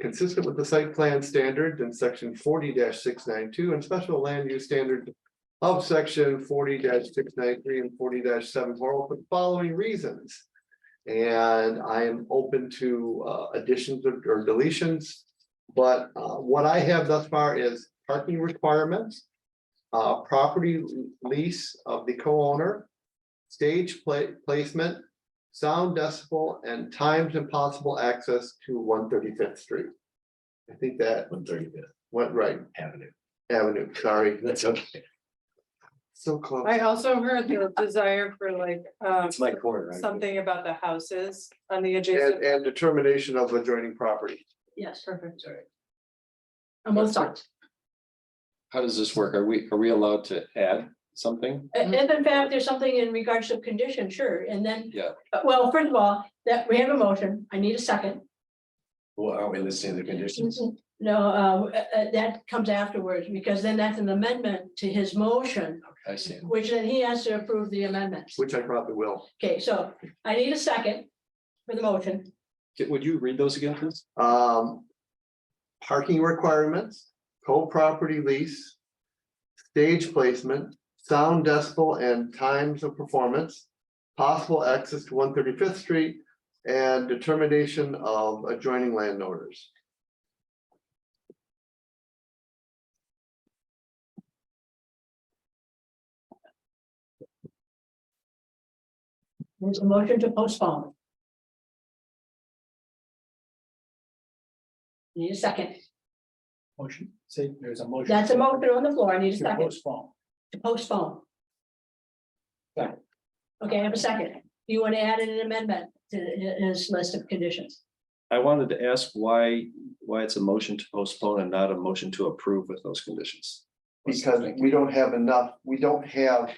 Speaker 13: consistent with the site plan standards in section 40-692 and special land use standards of section 40-693 and 40-74 for the following reasons. And I am open to additions or deletions. But what I have thus far is parking requirements, property lease of the co-owner, stage placement, sound decibel, and times and possible access to 135th Street. I think that 135th went right. Avenue, sorry. That's okay. So close.
Speaker 5: I also heard the desire for like,
Speaker 12: It's my corner. right?
Speaker 5: something about the houses on the adjacent.
Speaker 13: And determination of adjoining property.
Speaker 3: Yes,
Speaker 5: Perfect.
Speaker 3: on both sides.
Speaker 12: How does this work? Are we allowed to add something?
Speaker 3: If in fact there's something in regards to condition, sure, and then.
Speaker 12: Yeah.
Speaker 3: Well, first of all, that we have a motion, I need a second.
Speaker 12: Well, are we listing the conditions?
Speaker 3: No, that comes afterwards, because then that's an amendment to his motion,
Speaker 12: I see.
Speaker 3: which then he has to approve the amendments.
Speaker 13: Which I probably will.
Speaker 3: Okay, so I need a second for the motion.
Speaker 12: Would you read those again, please?
Speaker 13: Parking requirements, co-property lease, stage placement, sound decibel and times of performance, possible access to 135th Street, and determination of adjoining landowners.
Speaker 3: There's a motion to postpone. Need a second.
Speaker 1: Motion, say there's a motion.
Speaker 3: That's a motion on the floor. I need a
Speaker 1: To
Speaker 3: second
Speaker 1: postpone.
Speaker 3: to postpone.
Speaker 1: Second.
Speaker 3: Okay, I have a second. You want to add an amendment to his list of conditions?
Speaker 12: I wanted to ask why it's a motion to postpone and not a motion to approve with those conditions.
Speaker 10: Because we don't have enough, we don't have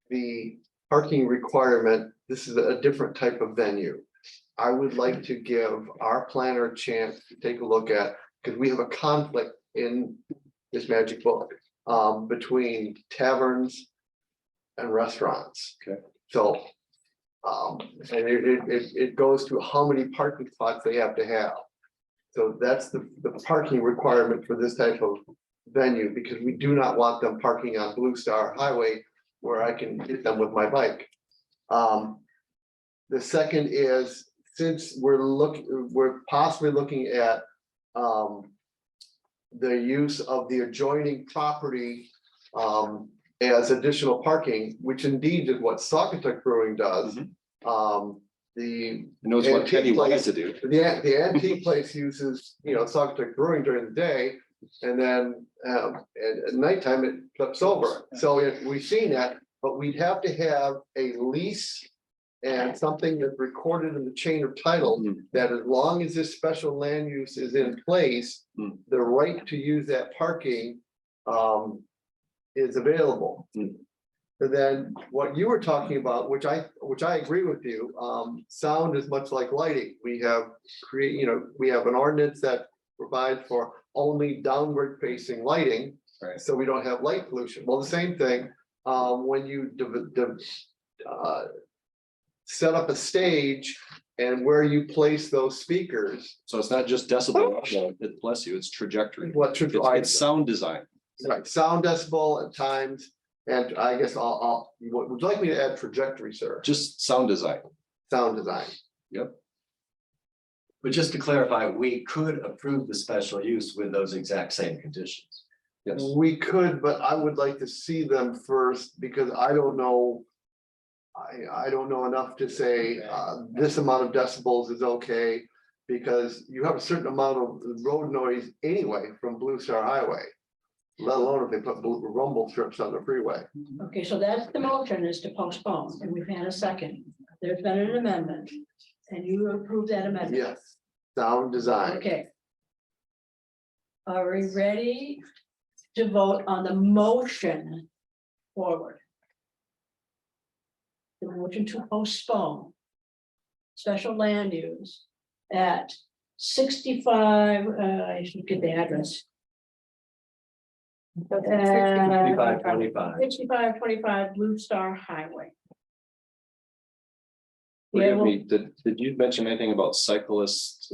Speaker 10: the parking requirement. This is a different type of venue. I would like to give our planner a chance to take a look at, because we have a conflict in this magic book between taverns and restaurants.
Speaker 12: Okay.
Speaker 10: So and it goes to how many parking spots they have to have. So that's the parking requirement for this type of venue, because we do not want them parking on Blue Star Highway where I can hit them with my bike. The second is, since we're possibly looking at the use of the adjoining property
Speaker 13: as additional parking, which indeed is what Saugatuck Brewing does. The
Speaker 12: Knows what
Speaker 13: antique
Speaker 12: Penny wants
Speaker 13: place-
Speaker 12: to do.
Speaker 13: The antique place uses, Saugatuck Brewing during the day, and then at nighttime it flips over. So we've seen that, but we'd have to have a lease and something that's recorded in the chain of title, that as long as this special land use is in place, the right to use that parking is available. And then what you were talking about, which I agree with you, sound is much like lighting. We have we have an ordinance that provides for only downward facing lighting.
Speaker 12: Right.
Speaker 13: So we don't have light pollution. Well, the same thing, when you set up a stage and where you place those speakers.
Speaker 12: So it's not just decibel, bless you, it's trajectory. It's sound design.
Speaker 13: Right, sound decibel at times, and I guess would you like me to add trajectory, sir?
Speaker 12: Just sound design.
Speaker 13: Sound design.
Speaker 12: Yep.
Speaker 7: But just to clarify, we could approve the special use with those exact same conditions.
Speaker 12: Yes.
Speaker 13: We could, but I would like to see them first, because I don't know. I don't know enough to say this amount of decibels is okay, because you have a certain amount of road noise anyway from Blue Star Highway. Let alone if they put rumble strips on the freeway.
Speaker 3: Okay, so that's the motion, is to postpone, and we've had a second. There's been an amendment, and you approve that amendment.
Speaker 13: Yes, sound design.
Speaker 3: Okay. Are we ready to vote on the motion forward? The motion to postpone special land use at 65, I should get the address.
Speaker 7: 6525.
Speaker 3: 6525 Blue Star Highway.
Speaker 12: Forgive
Speaker 3: well-
Speaker 12: me, did you mention anything about cyclist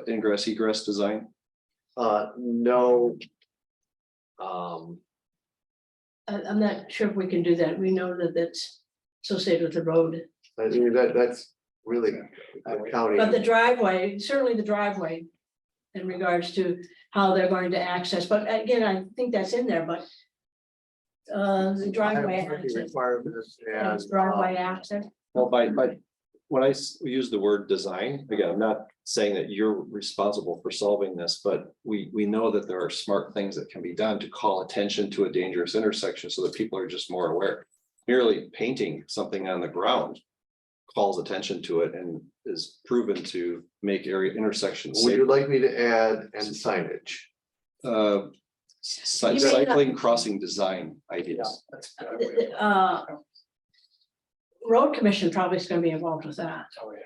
Speaker 12: ingress egress design?
Speaker 13: No.
Speaker 3: I'm not sure if we can do that. We know that that's associated with the road.
Speaker 13: I mean, that's really the county.
Speaker 3: But the driveway, certainly the driveway, in regards to how they're going to access, but again, I think that's in there, but. The driveway access,
Speaker 13: Requirements and.
Speaker 3: driveway access,
Speaker 12: Well, when I use the word design, again, I'm not saying that you're responsible for solving this, but we know that there are smart things that can be done to call attention to a dangerous intersection so that people are just more aware. Merely painting something on the ground calls attention to it and is proven to make area intersections
Speaker 13: Would you
Speaker 12: safer.
Speaker 13: like me to add and signage?
Speaker 12: Cycling crossing design ideas.
Speaker 3: road commission probably is gonna be involved with that,
Speaker 1: Oh, yeah.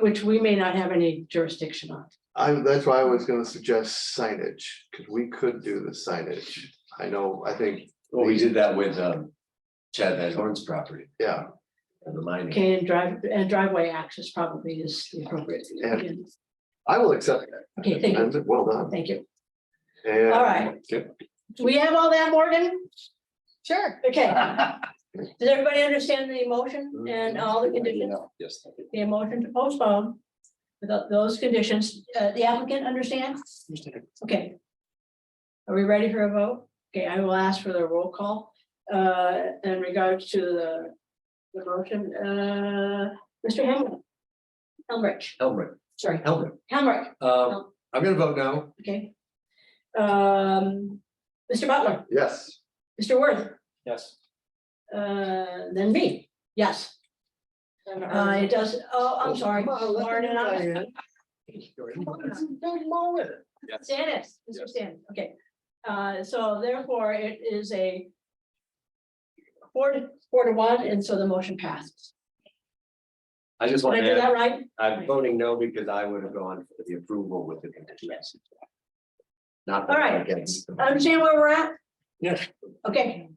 Speaker 3: which we may not have any jurisdiction on.
Speaker 13: That's why I was gonna suggest signage, because we could do the signage. I think,
Speaker 7: Well, we did that with Chad Van Horn's property
Speaker 13: yeah,
Speaker 7: and the mining.
Speaker 3: Okay, and driveway access probably is the appropriate.
Speaker 13: Yeah. I will accept that.
Speaker 3: Okay, thank you,
Speaker 13: And well done.
Speaker 3: thank you.
Speaker 13: And
Speaker 3: All right.
Speaker 12: Okay.
Speaker 3: Do we have all that, Morgan?
Speaker 2: Sure.
Speaker 3: Okay. Does everybody understand the motion and all the conditions?
Speaker 12: Yes. thank you.
Speaker 3: The motion to postpone without those conditions, the applicant understands? Okay. Are we ready for a vote? Okay, I will ask for the roll call, in regards to the motion, Mr. Helmrich, sorry, Helmrich,
Speaker 7: I'm gonna vote no.
Speaker 3: okay. Mr. Butler,
Speaker 13: yes,
Speaker 3: Mr. Worth,
Speaker 1: Yes.
Speaker 3: then me, yes. It does, I'm sorry. Lauren and I. Stannis, Mr. Stannis, okay. So therefore it is a 4-1, and so the motion passes.
Speaker 7: I just
Speaker 3: Did
Speaker 7: want
Speaker 3: I
Speaker 7: to
Speaker 3: do that
Speaker 7: add,
Speaker 3: right?
Speaker 7: I'm voting no because I would have gone for the approval with the conditions. Not that
Speaker 3: All
Speaker 7: I'm
Speaker 3: right.
Speaker 7: against. them.
Speaker 3: Understand where we're at?
Speaker 7: Yes.
Speaker 3: Okay.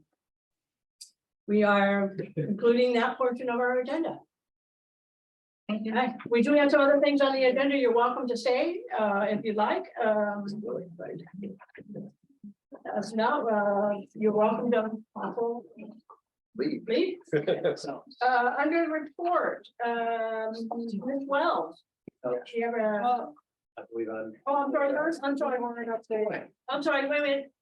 Speaker 3: We are concluding that portion of our agenda. Okay, we do have some other things on the agenda. You're welcome to stay, if you'd like. If not, you're welcome to also
Speaker 13: leave.
Speaker 3: leave. Under report, Ms. Wells. Do you have a,
Speaker 7: I believe I'm.
Speaker 3: I'm sorry, I'm sorry, we're not saying. I'm sorry, wait a minute.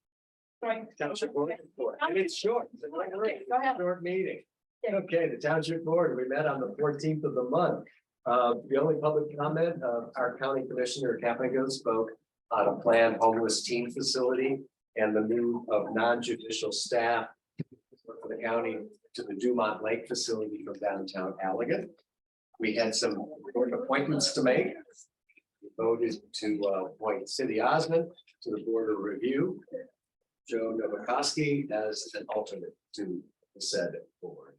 Speaker 7: Township board report, and it's short. It's a
Speaker 3: Okay, go ahead.
Speaker 7: short meeting.
Speaker 3: Yeah.
Speaker 7: Okay, the township board, we met on the 14th of the month. The only public comment, our county commissioner Capico spoke on a planned homeless teen facility and the move of non-judicial staff for the county to the Dumont Lake facility from downtown Allegan. We had some board appointments to make. We voted to appoint Cindy Osmond to the board of review. Joe Novakoski as an alternate to the said board.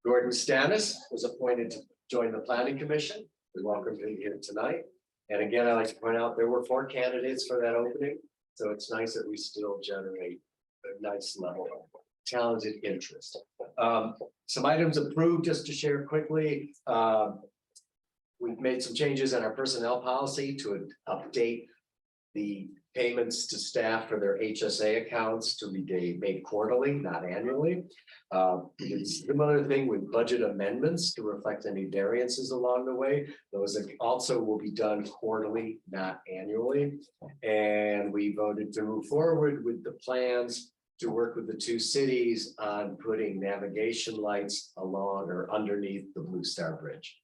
Speaker 7: Gordon Stanis was appointed to join the planning commission. We welcome him here tonight. And again, I'd like to point out there were 4 candidates for that opening. So it's nice that we still generate a nice level of talented interest. Some items approved, just to share quickly. We've made some changes in our personnel policy to update the payments to staff for their HSA accounts to be made quarterly, not annually. Similar thing with budget amendments to reflect any variances along the way. Those also will be done quarterly, not annually. And we voted to move forward with the plans to work with the 2 cities on putting navigation lights along or underneath the Blue Star Bridge.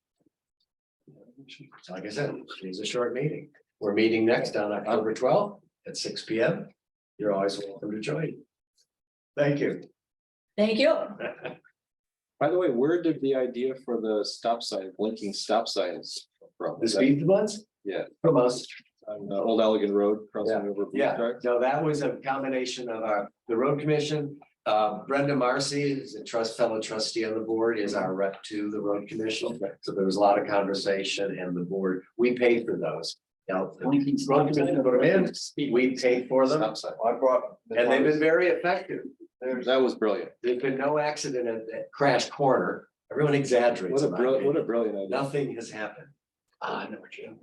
Speaker 7: Like I said, it was a short meeting. We're meeting next on October 12th at 6 p.m. You're always welcome to join. Thank you.
Speaker 3: Thank you.
Speaker 12: By the way, where did the idea for the stop sign, blinking stop signs from?
Speaker 7: The speed ones
Speaker 12: Yeah,
Speaker 7: from us.
Speaker 12: on Old Allegan Road, crossing over. Blue
Speaker 7: Yeah,
Speaker 12: Star?
Speaker 7: no, that was a combination of the road commission. Brenda Marcy is a fellow trustee on the board, is our rep to the road commission. So there was a lot of conversation and the board, we paid for those. Now, the road commission put them in, we paid for them,
Speaker 12: Stop sign.
Speaker 10: I brought.
Speaker 7: and they've been very effective.
Speaker 12: That was brilliant.
Speaker 7: There's been no accident at Crash Corner. Everyone exaggerates.
Speaker 12: What a
Speaker 7: in my
Speaker 12: brilliant, what a
Speaker 7: opinion.
Speaker 12: brilliant idea.
Speaker 7: Nothing has happened. No, Jim.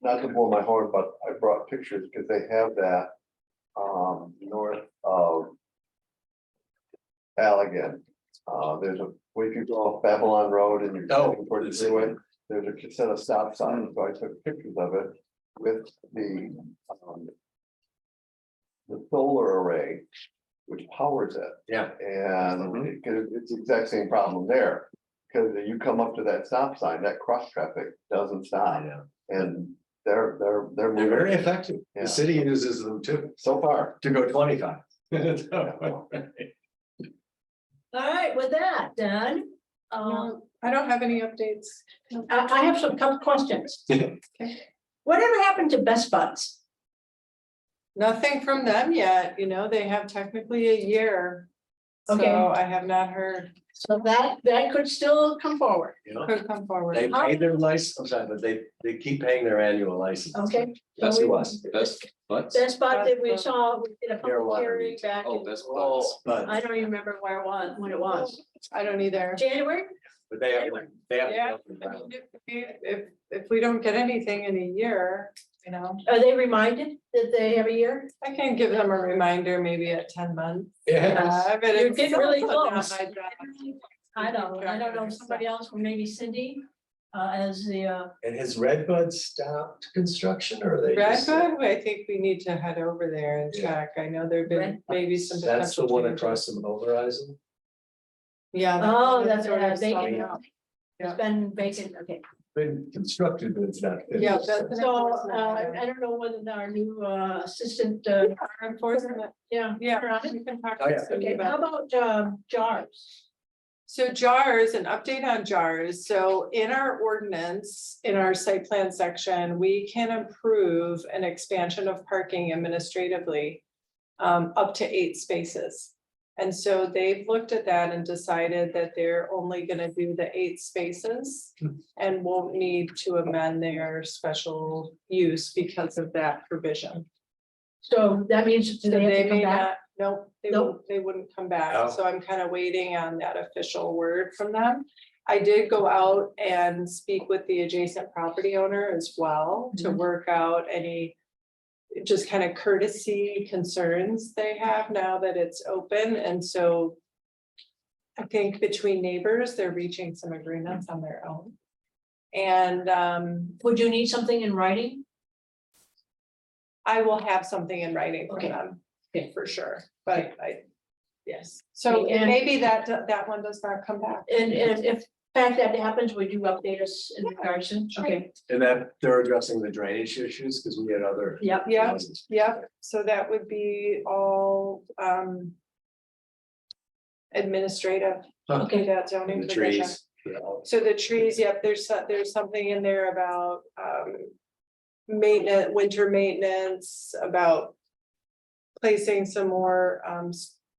Speaker 10: Not to blow my horn, but I brought pictures because they have that north of Allegan. There's a, if you go off Babylon Road and you're heading towards the freeway, there's a set of stop signs, so I took pictures of it with the solar array, which powers it.
Speaker 7: Yeah.
Speaker 10: And it's the exact same problem there, because you come up to that stop sign, that cross traffic doesn't stop, and they're
Speaker 7: They're very effective.
Speaker 10: Yeah.
Speaker 7: The city uses them too,
Speaker 10: so far.
Speaker 7: to go 25.
Speaker 3: All right, with that, done.
Speaker 5: I don't have any updates.
Speaker 3: I have some couple questions. Whatever happened to Best Buds?
Speaker 5: Nothing from them yet, you know, they have technically a year.
Speaker 3: Okay.
Speaker 5: So I have not heard,
Speaker 3: So that could still come forward.
Speaker 7: You know,
Speaker 5: could come forward.
Speaker 7: they pay their license, I'm sorry, but they keep paying their annual license.
Speaker 3: Okay.
Speaker 12: That's
Speaker 3: So we-
Speaker 12: was, best, but.
Speaker 3: Best Bud that we saw, we did a public
Speaker 7: Marijuana
Speaker 3: hearing
Speaker 7: meeting.
Speaker 3: back
Speaker 12: Oh,
Speaker 3: in,
Speaker 12: best
Speaker 7: Oh,
Speaker 12: buds.
Speaker 7: but,
Speaker 3: I don't even remember where it was, when it was.
Speaker 5: I don't either.
Speaker 3: January?
Speaker 7: but they have.
Speaker 5: Yeah, I mean, if we don't get anything in a year, you know,
Speaker 3: Are they reminded that they have a year?
Speaker 5: I can give them a reminder maybe at 10 months.
Speaker 7: Yeah.
Speaker 5: But
Speaker 3: You're
Speaker 5: it's
Speaker 3: getting really
Speaker 5: also not
Speaker 3: close.
Speaker 5: my job.
Speaker 3: I don't know, somebody else, maybe Cindy, as the,
Speaker 7: And has Redbud stopped construction or are they? just-
Speaker 5: Redbud, I think we need to head over there and check. I know there've been
Speaker 3: Redbud.
Speaker 5: maybe some.
Speaker 7: That's the
Speaker 5: potential
Speaker 7: one
Speaker 5: changes.
Speaker 7: across from Horizon.
Speaker 5: Yeah.
Speaker 3: Oh,
Speaker 5: one
Speaker 3: that's
Speaker 5: sort
Speaker 3: what
Speaker 5: of
Speaker 3: vacant.
Speaker 5: starting out.
Speaker 3: it's been vacant, okay.
Speaker 7: Been constructed, but it's not. finished.
Speaker 5: Yeah, that's.
Speaker 3: So, I don't know whether our new assistant,
Speaker 5: Enforcement,
Speaker 3: yeah.
Speaker 5: yeah. we can talk
Speaker 7: Oh, yeah.
Speaker 5: to Cindy
Speaker 3: Okay,
Speaker 5: about
Speaker 3: how about jars?
Speaker 5: So jars, an update on jars. So in our ordinance, in our site plan section, we can approve an expansion of parking administratively up to 8 spaces. And so they've looked at that and decided that they're only gonna do the 8 spaces and won't need to amend their special use because of that provision.
Speaker 3: So that means do
Speaker 5: So
Speaker 3: they have
Speaker 5: they
Speaker 3: to come
Speaker 5: may
Speaker 3: back?
Speaker 5: not, nope,
Speaker 3: Nope.
Speaker 5: they wouldn't come back,
Speaker 7: Oh.
Speaker 5: so I'm kind of waiting on that official word from them. I did go out and speak with the adjacent property owner as well to
Speaker 3: Mhm.
Speaker 5: work out any just kind of courtesy concerns they have now that it's open, and so I think between neighbors, they're reaching some agreements on their own. And
Speaker 3: Would you need something in writing?
Speaker 5: I will have something in writing from
Speaker 3: Okay.
Speaker 5: them.
Speaker 3: Okay.
Speaker 5: For sure, but yes, so
Speaker 3: Okay, and-
Speaker 5: maybe that one does not come back.
Speaker 3: And if in fact that happens, would you update us in regards to, okay,
Speaker 11: And that they're addressing the drainage issues, because we had other.
Speaker 3: yep.
Speaker 5: Yeah, yeah, so that would be all administrative.
Speaker 3: Okay.
Speaker 5: That zoning.
Speaker 11: The
Speaker 5: provision.
Speaker 11: trees.
Speaker 5: So the trees, yep, there's something in there about maintenance, winter maintenance, about placing some more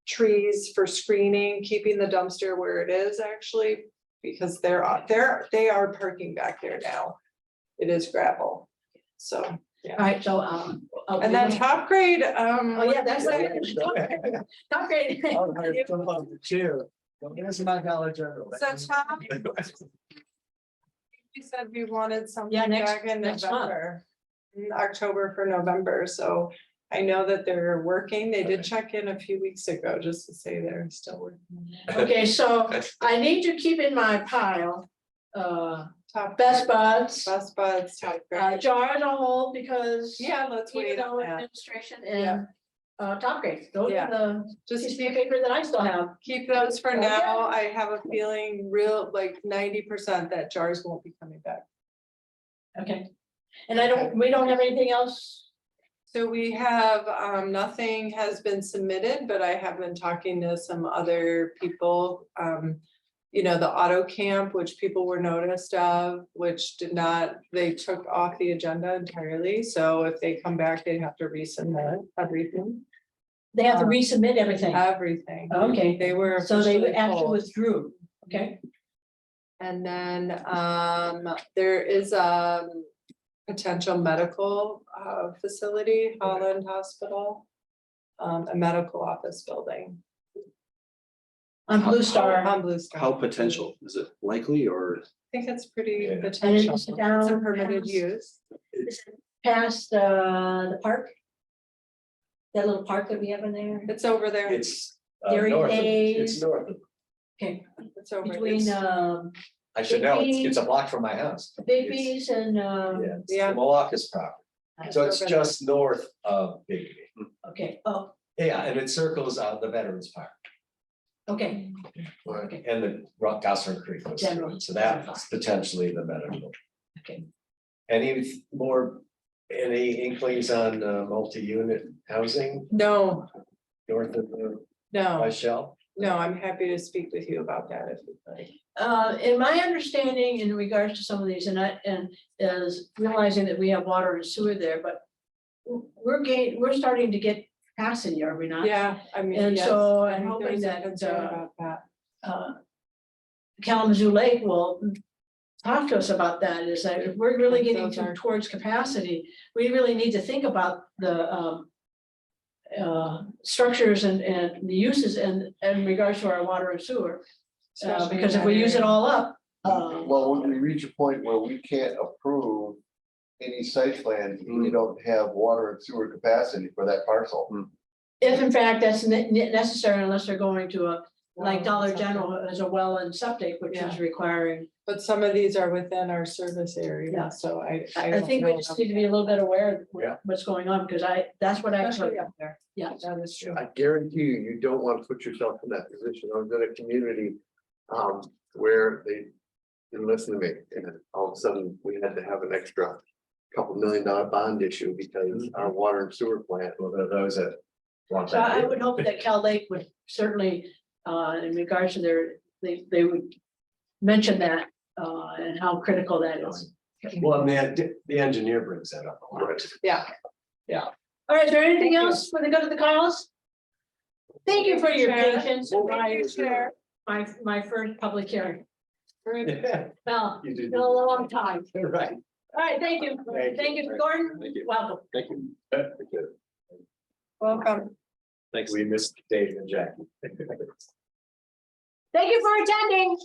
Speaker 5: trees for screening, keeping the dumpster where it is actually, because they are parking back there now. It is gravel. So,
Speaker 3: All right, so,
Speaker 5: and then top grade,
Speaker 3: oh, yeah, that's top grade.
Speaker 11: There's my Dollar General.
Speaker 5: So Tom, we said we wanted something
Speaker 3: Yeah,
Speaker 5: back in
Speaker 3: next month.
Speaker 5: November. October for November, so I know that they're working. They did check in a few weeks ago just to say they're still working.
Speaker 3: Okay, so I need to keep in my pile,
Speaker 5: Top
Speaker 3: Best Buds,
Speaker 5: Best Buds, top grade.
Speaker 3: jars on hold because.
Speaker 5: Yeah, let's wait on that.
Speaker 3: Administration and, top grade, those
Speaker 5: Yeah.
Speaker 3: are the
Speaker 5: Just
Speaker 3: pieces of paper that I still have.
Speaker 5: keep those for
Speaker 3: Okay.
Speaker 5: now. I have a feeling like 90% that jars won't be coming back.
Speaker 3: Okay. And we don't have anything else?
Speaker 5: So we have, nothing has been submitted, but I have been talking to some other people. You know, the auto camp, which people were noticed of, which they took off the agenda entirely. So if they come back, they'd have to resubmit everything.
Speaker 3: They have to resubmit everything.
Speaker 5: Everything.
Speaker 3: Okay.
Speaker 5: They were.
Speaker 3: So they
Speaker 5: officially
Speaker 3: actually
Speaker 5: told.
Speaker 3: withdrew, okay?
Speaker 5: And then there is a potential medical facility, Holland Hospital. A medical office building
Speaker 3: On Blue Star.
Speaker 5: on Blue Star.
Speaker 12: How potential? Is it likely or?
Speaker 5: I think it's pretty
Speaker 11: Yeah.
Speaker 5: potential.
Speaker 3: it's
Speaker 5: It's
Speaker 3: down
Speaker 5: a permitted
Speaker 3: past-
Speaker 5: use.
Speaker 3: Past the park? That little park that we have in there?
Speaker 5: It's over there.
Speaker 11: It's
Speaker 3: Dairy
Speaker 11: north of,
Speaker 3: Days.
Speaker 11: it's north of,
Speaker 3: Okay,
Speaker 5: It's over.
Speaker 3: between
Speaker 11: I should know,
Speaker 3: Big
Speaker 11: it's a block from my house.
Speaker 3: Big
Speaker 11: It's-
Speaker 3: B's and
Speaker 11: Yeah, it's
Speaker 5: Yeah.
Speaker 11: the Malacca's property, so it's
Speaker 5: over
Speaker 11: just north of Big B.
Speaker 3: okay, oh,
Speaker 11: Yeah, and it circles out the Veterans Park.
Speaker 3: okay, Okay.
Speaker 11: And the Gossamer Creek goes through
Speaker 3: General.
Speaker 11: it, so that's potentially the medical.
Speaker 3: okay.
Speaker 11: Any inklings on multi-unit housing
Speaker 5: No,
Speaker 11: north of the
Speaker 5: no,
Speaker 11: Shell?
Speaker 5: no, I'm happy to speak with you about that if you'd like.
Speaker 3: In my understanding in regards to some of these, and is realizing that we have water and sewer there, but we're starting to get capacity, are we not?
Speaker 5: Yeah, I mean.
Speaker 3: And
Speaker 5: yes,
Speaker 3: so
Speaker 5: I
Speaker 3: I'm
Speaker 5: think
Speaker 3: hoping
Speaker 5: there's a
Speaker 3: that,
Speaker 5: concern about that.
Speaker 3: Kalamazoo Lake will talk to us about that, is that if we're really getting
Speaker 5: Those are-
Speaker 3: towards capacity, we really need to think about the structures and the uses in regards to our water and sewer.
Speaker 5: Especially
Speaker 3: Because
Speaker 5: in
Speaker 3: if we
Speaker 5: that
Speaker 3: use it
Speaker 5: area.
Speaker 3: all up,
Speaker 10: Well, when we reach a point where we can't approve any site plan, we don't have water and sewer capacity for that parcel.
Speaker 3: if in fact that's necessary, unless they're going to like
Speaker 5: Well,
Speaker 3: Dollar
Speaker 5: something.
Speaker 3: General as a well and septic, which
Speaker 5: Yeah.
Speaker 3: is requiring.
Speaker 5: But some of these are within our service area,
Speaker 3: Yeah.
Speaker 5: so I
Speaker 3: I
Speaker 5: don't
Speaker 3: think we
Speaker 5: know
Speaker 3: just
Speaker 5: about
Speaker 3: need to be a little bit aware of
Speaker 11: Yeah.
Speaker 3: what's going on, because that's what I.
Speaker 5: Especially up there.
Speaker 3: Yeah.
Speaker 5: That is true.
Speaker 13: I guarantee you, you don't want to put yourself in that position. I was in a community where they didn't listen to me, and all of a sudden we had to have an extra $2 million bond issue because our water and sewer plant.
Speaker 11: Well, those that want
Speaker 3: So I
Speaker 11: that.
Speaker 3: would hope that Cal Lake would certainly, in regards to they would mention that, and how critical that is.
Speaker 11: Well, the engineer brings that up a lot.
Speaker 5: Yeah.
Speaker 3: All right, is there anything else for the good of the cause? Thank you for your
Speaker 5: Chair.
Speaker 3: patience,
Speaker 5: Thank you, Chair.
Speaker 3: my first public hearing.
Speaker 11: Yeah,
Speaker 3: Well,
Speaker 11: you did.
Speaker 3: been a long time.
Speaker 11: Right.
Speaker 3: All right, thank you.
Speaker 11: Thank you.
Speaker 3: Thank you, Gordon.
Speaker 12: Thank you.
Speaker 3: Welcome.
Speaker 12: Thank you.
Speaker 5: Welcome.
Speaker 12: Thanks.
Speaker 11: We missed Dave and Jackie.
Speaker 3: Thank you for attending.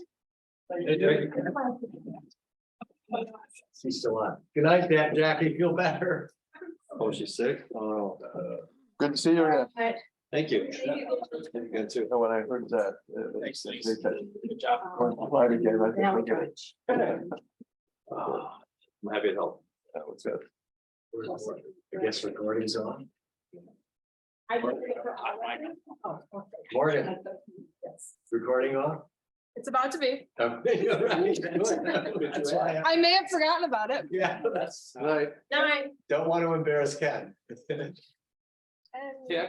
Speaker 11: She's still on. Good night, Jackie, feel better.
Speaker 12: Oh, she's sick? Oh,
Speaker 10: Good to see you again.
Speaker 3: All right.
Speaker 12: thank you.
Speaker 3: Thank you.
Speaker 12: You good too.
Speaker 10: When I heard that.
Speaker 12: Thanks.
Speaker 1: Good job.
Speaker 10: Friday game, I think
Speaker 3: Now
Speaker 10: we
Speaker 3: we're
Speaker 10: get
Speaker 3: good.
Speaker 10: it.
Speaker 12: I'm happy to help.
Speaker 10: That was good.
Speaker 11: I guess recording's on.
Speaker 3: I.
Speaker 7: Morgan, recording off?
Speaker 5: It's about to be.
Speaker 7: Okay, all right. That's why I-
Speaker 5: I may have forgotten about it.
Speaker 7: Yeah, that's right.
Speaker 3: Nine.
Speaker 7: Don't want to embarrass Ken.
Speaker 5: And
Speaker 11: Yeah,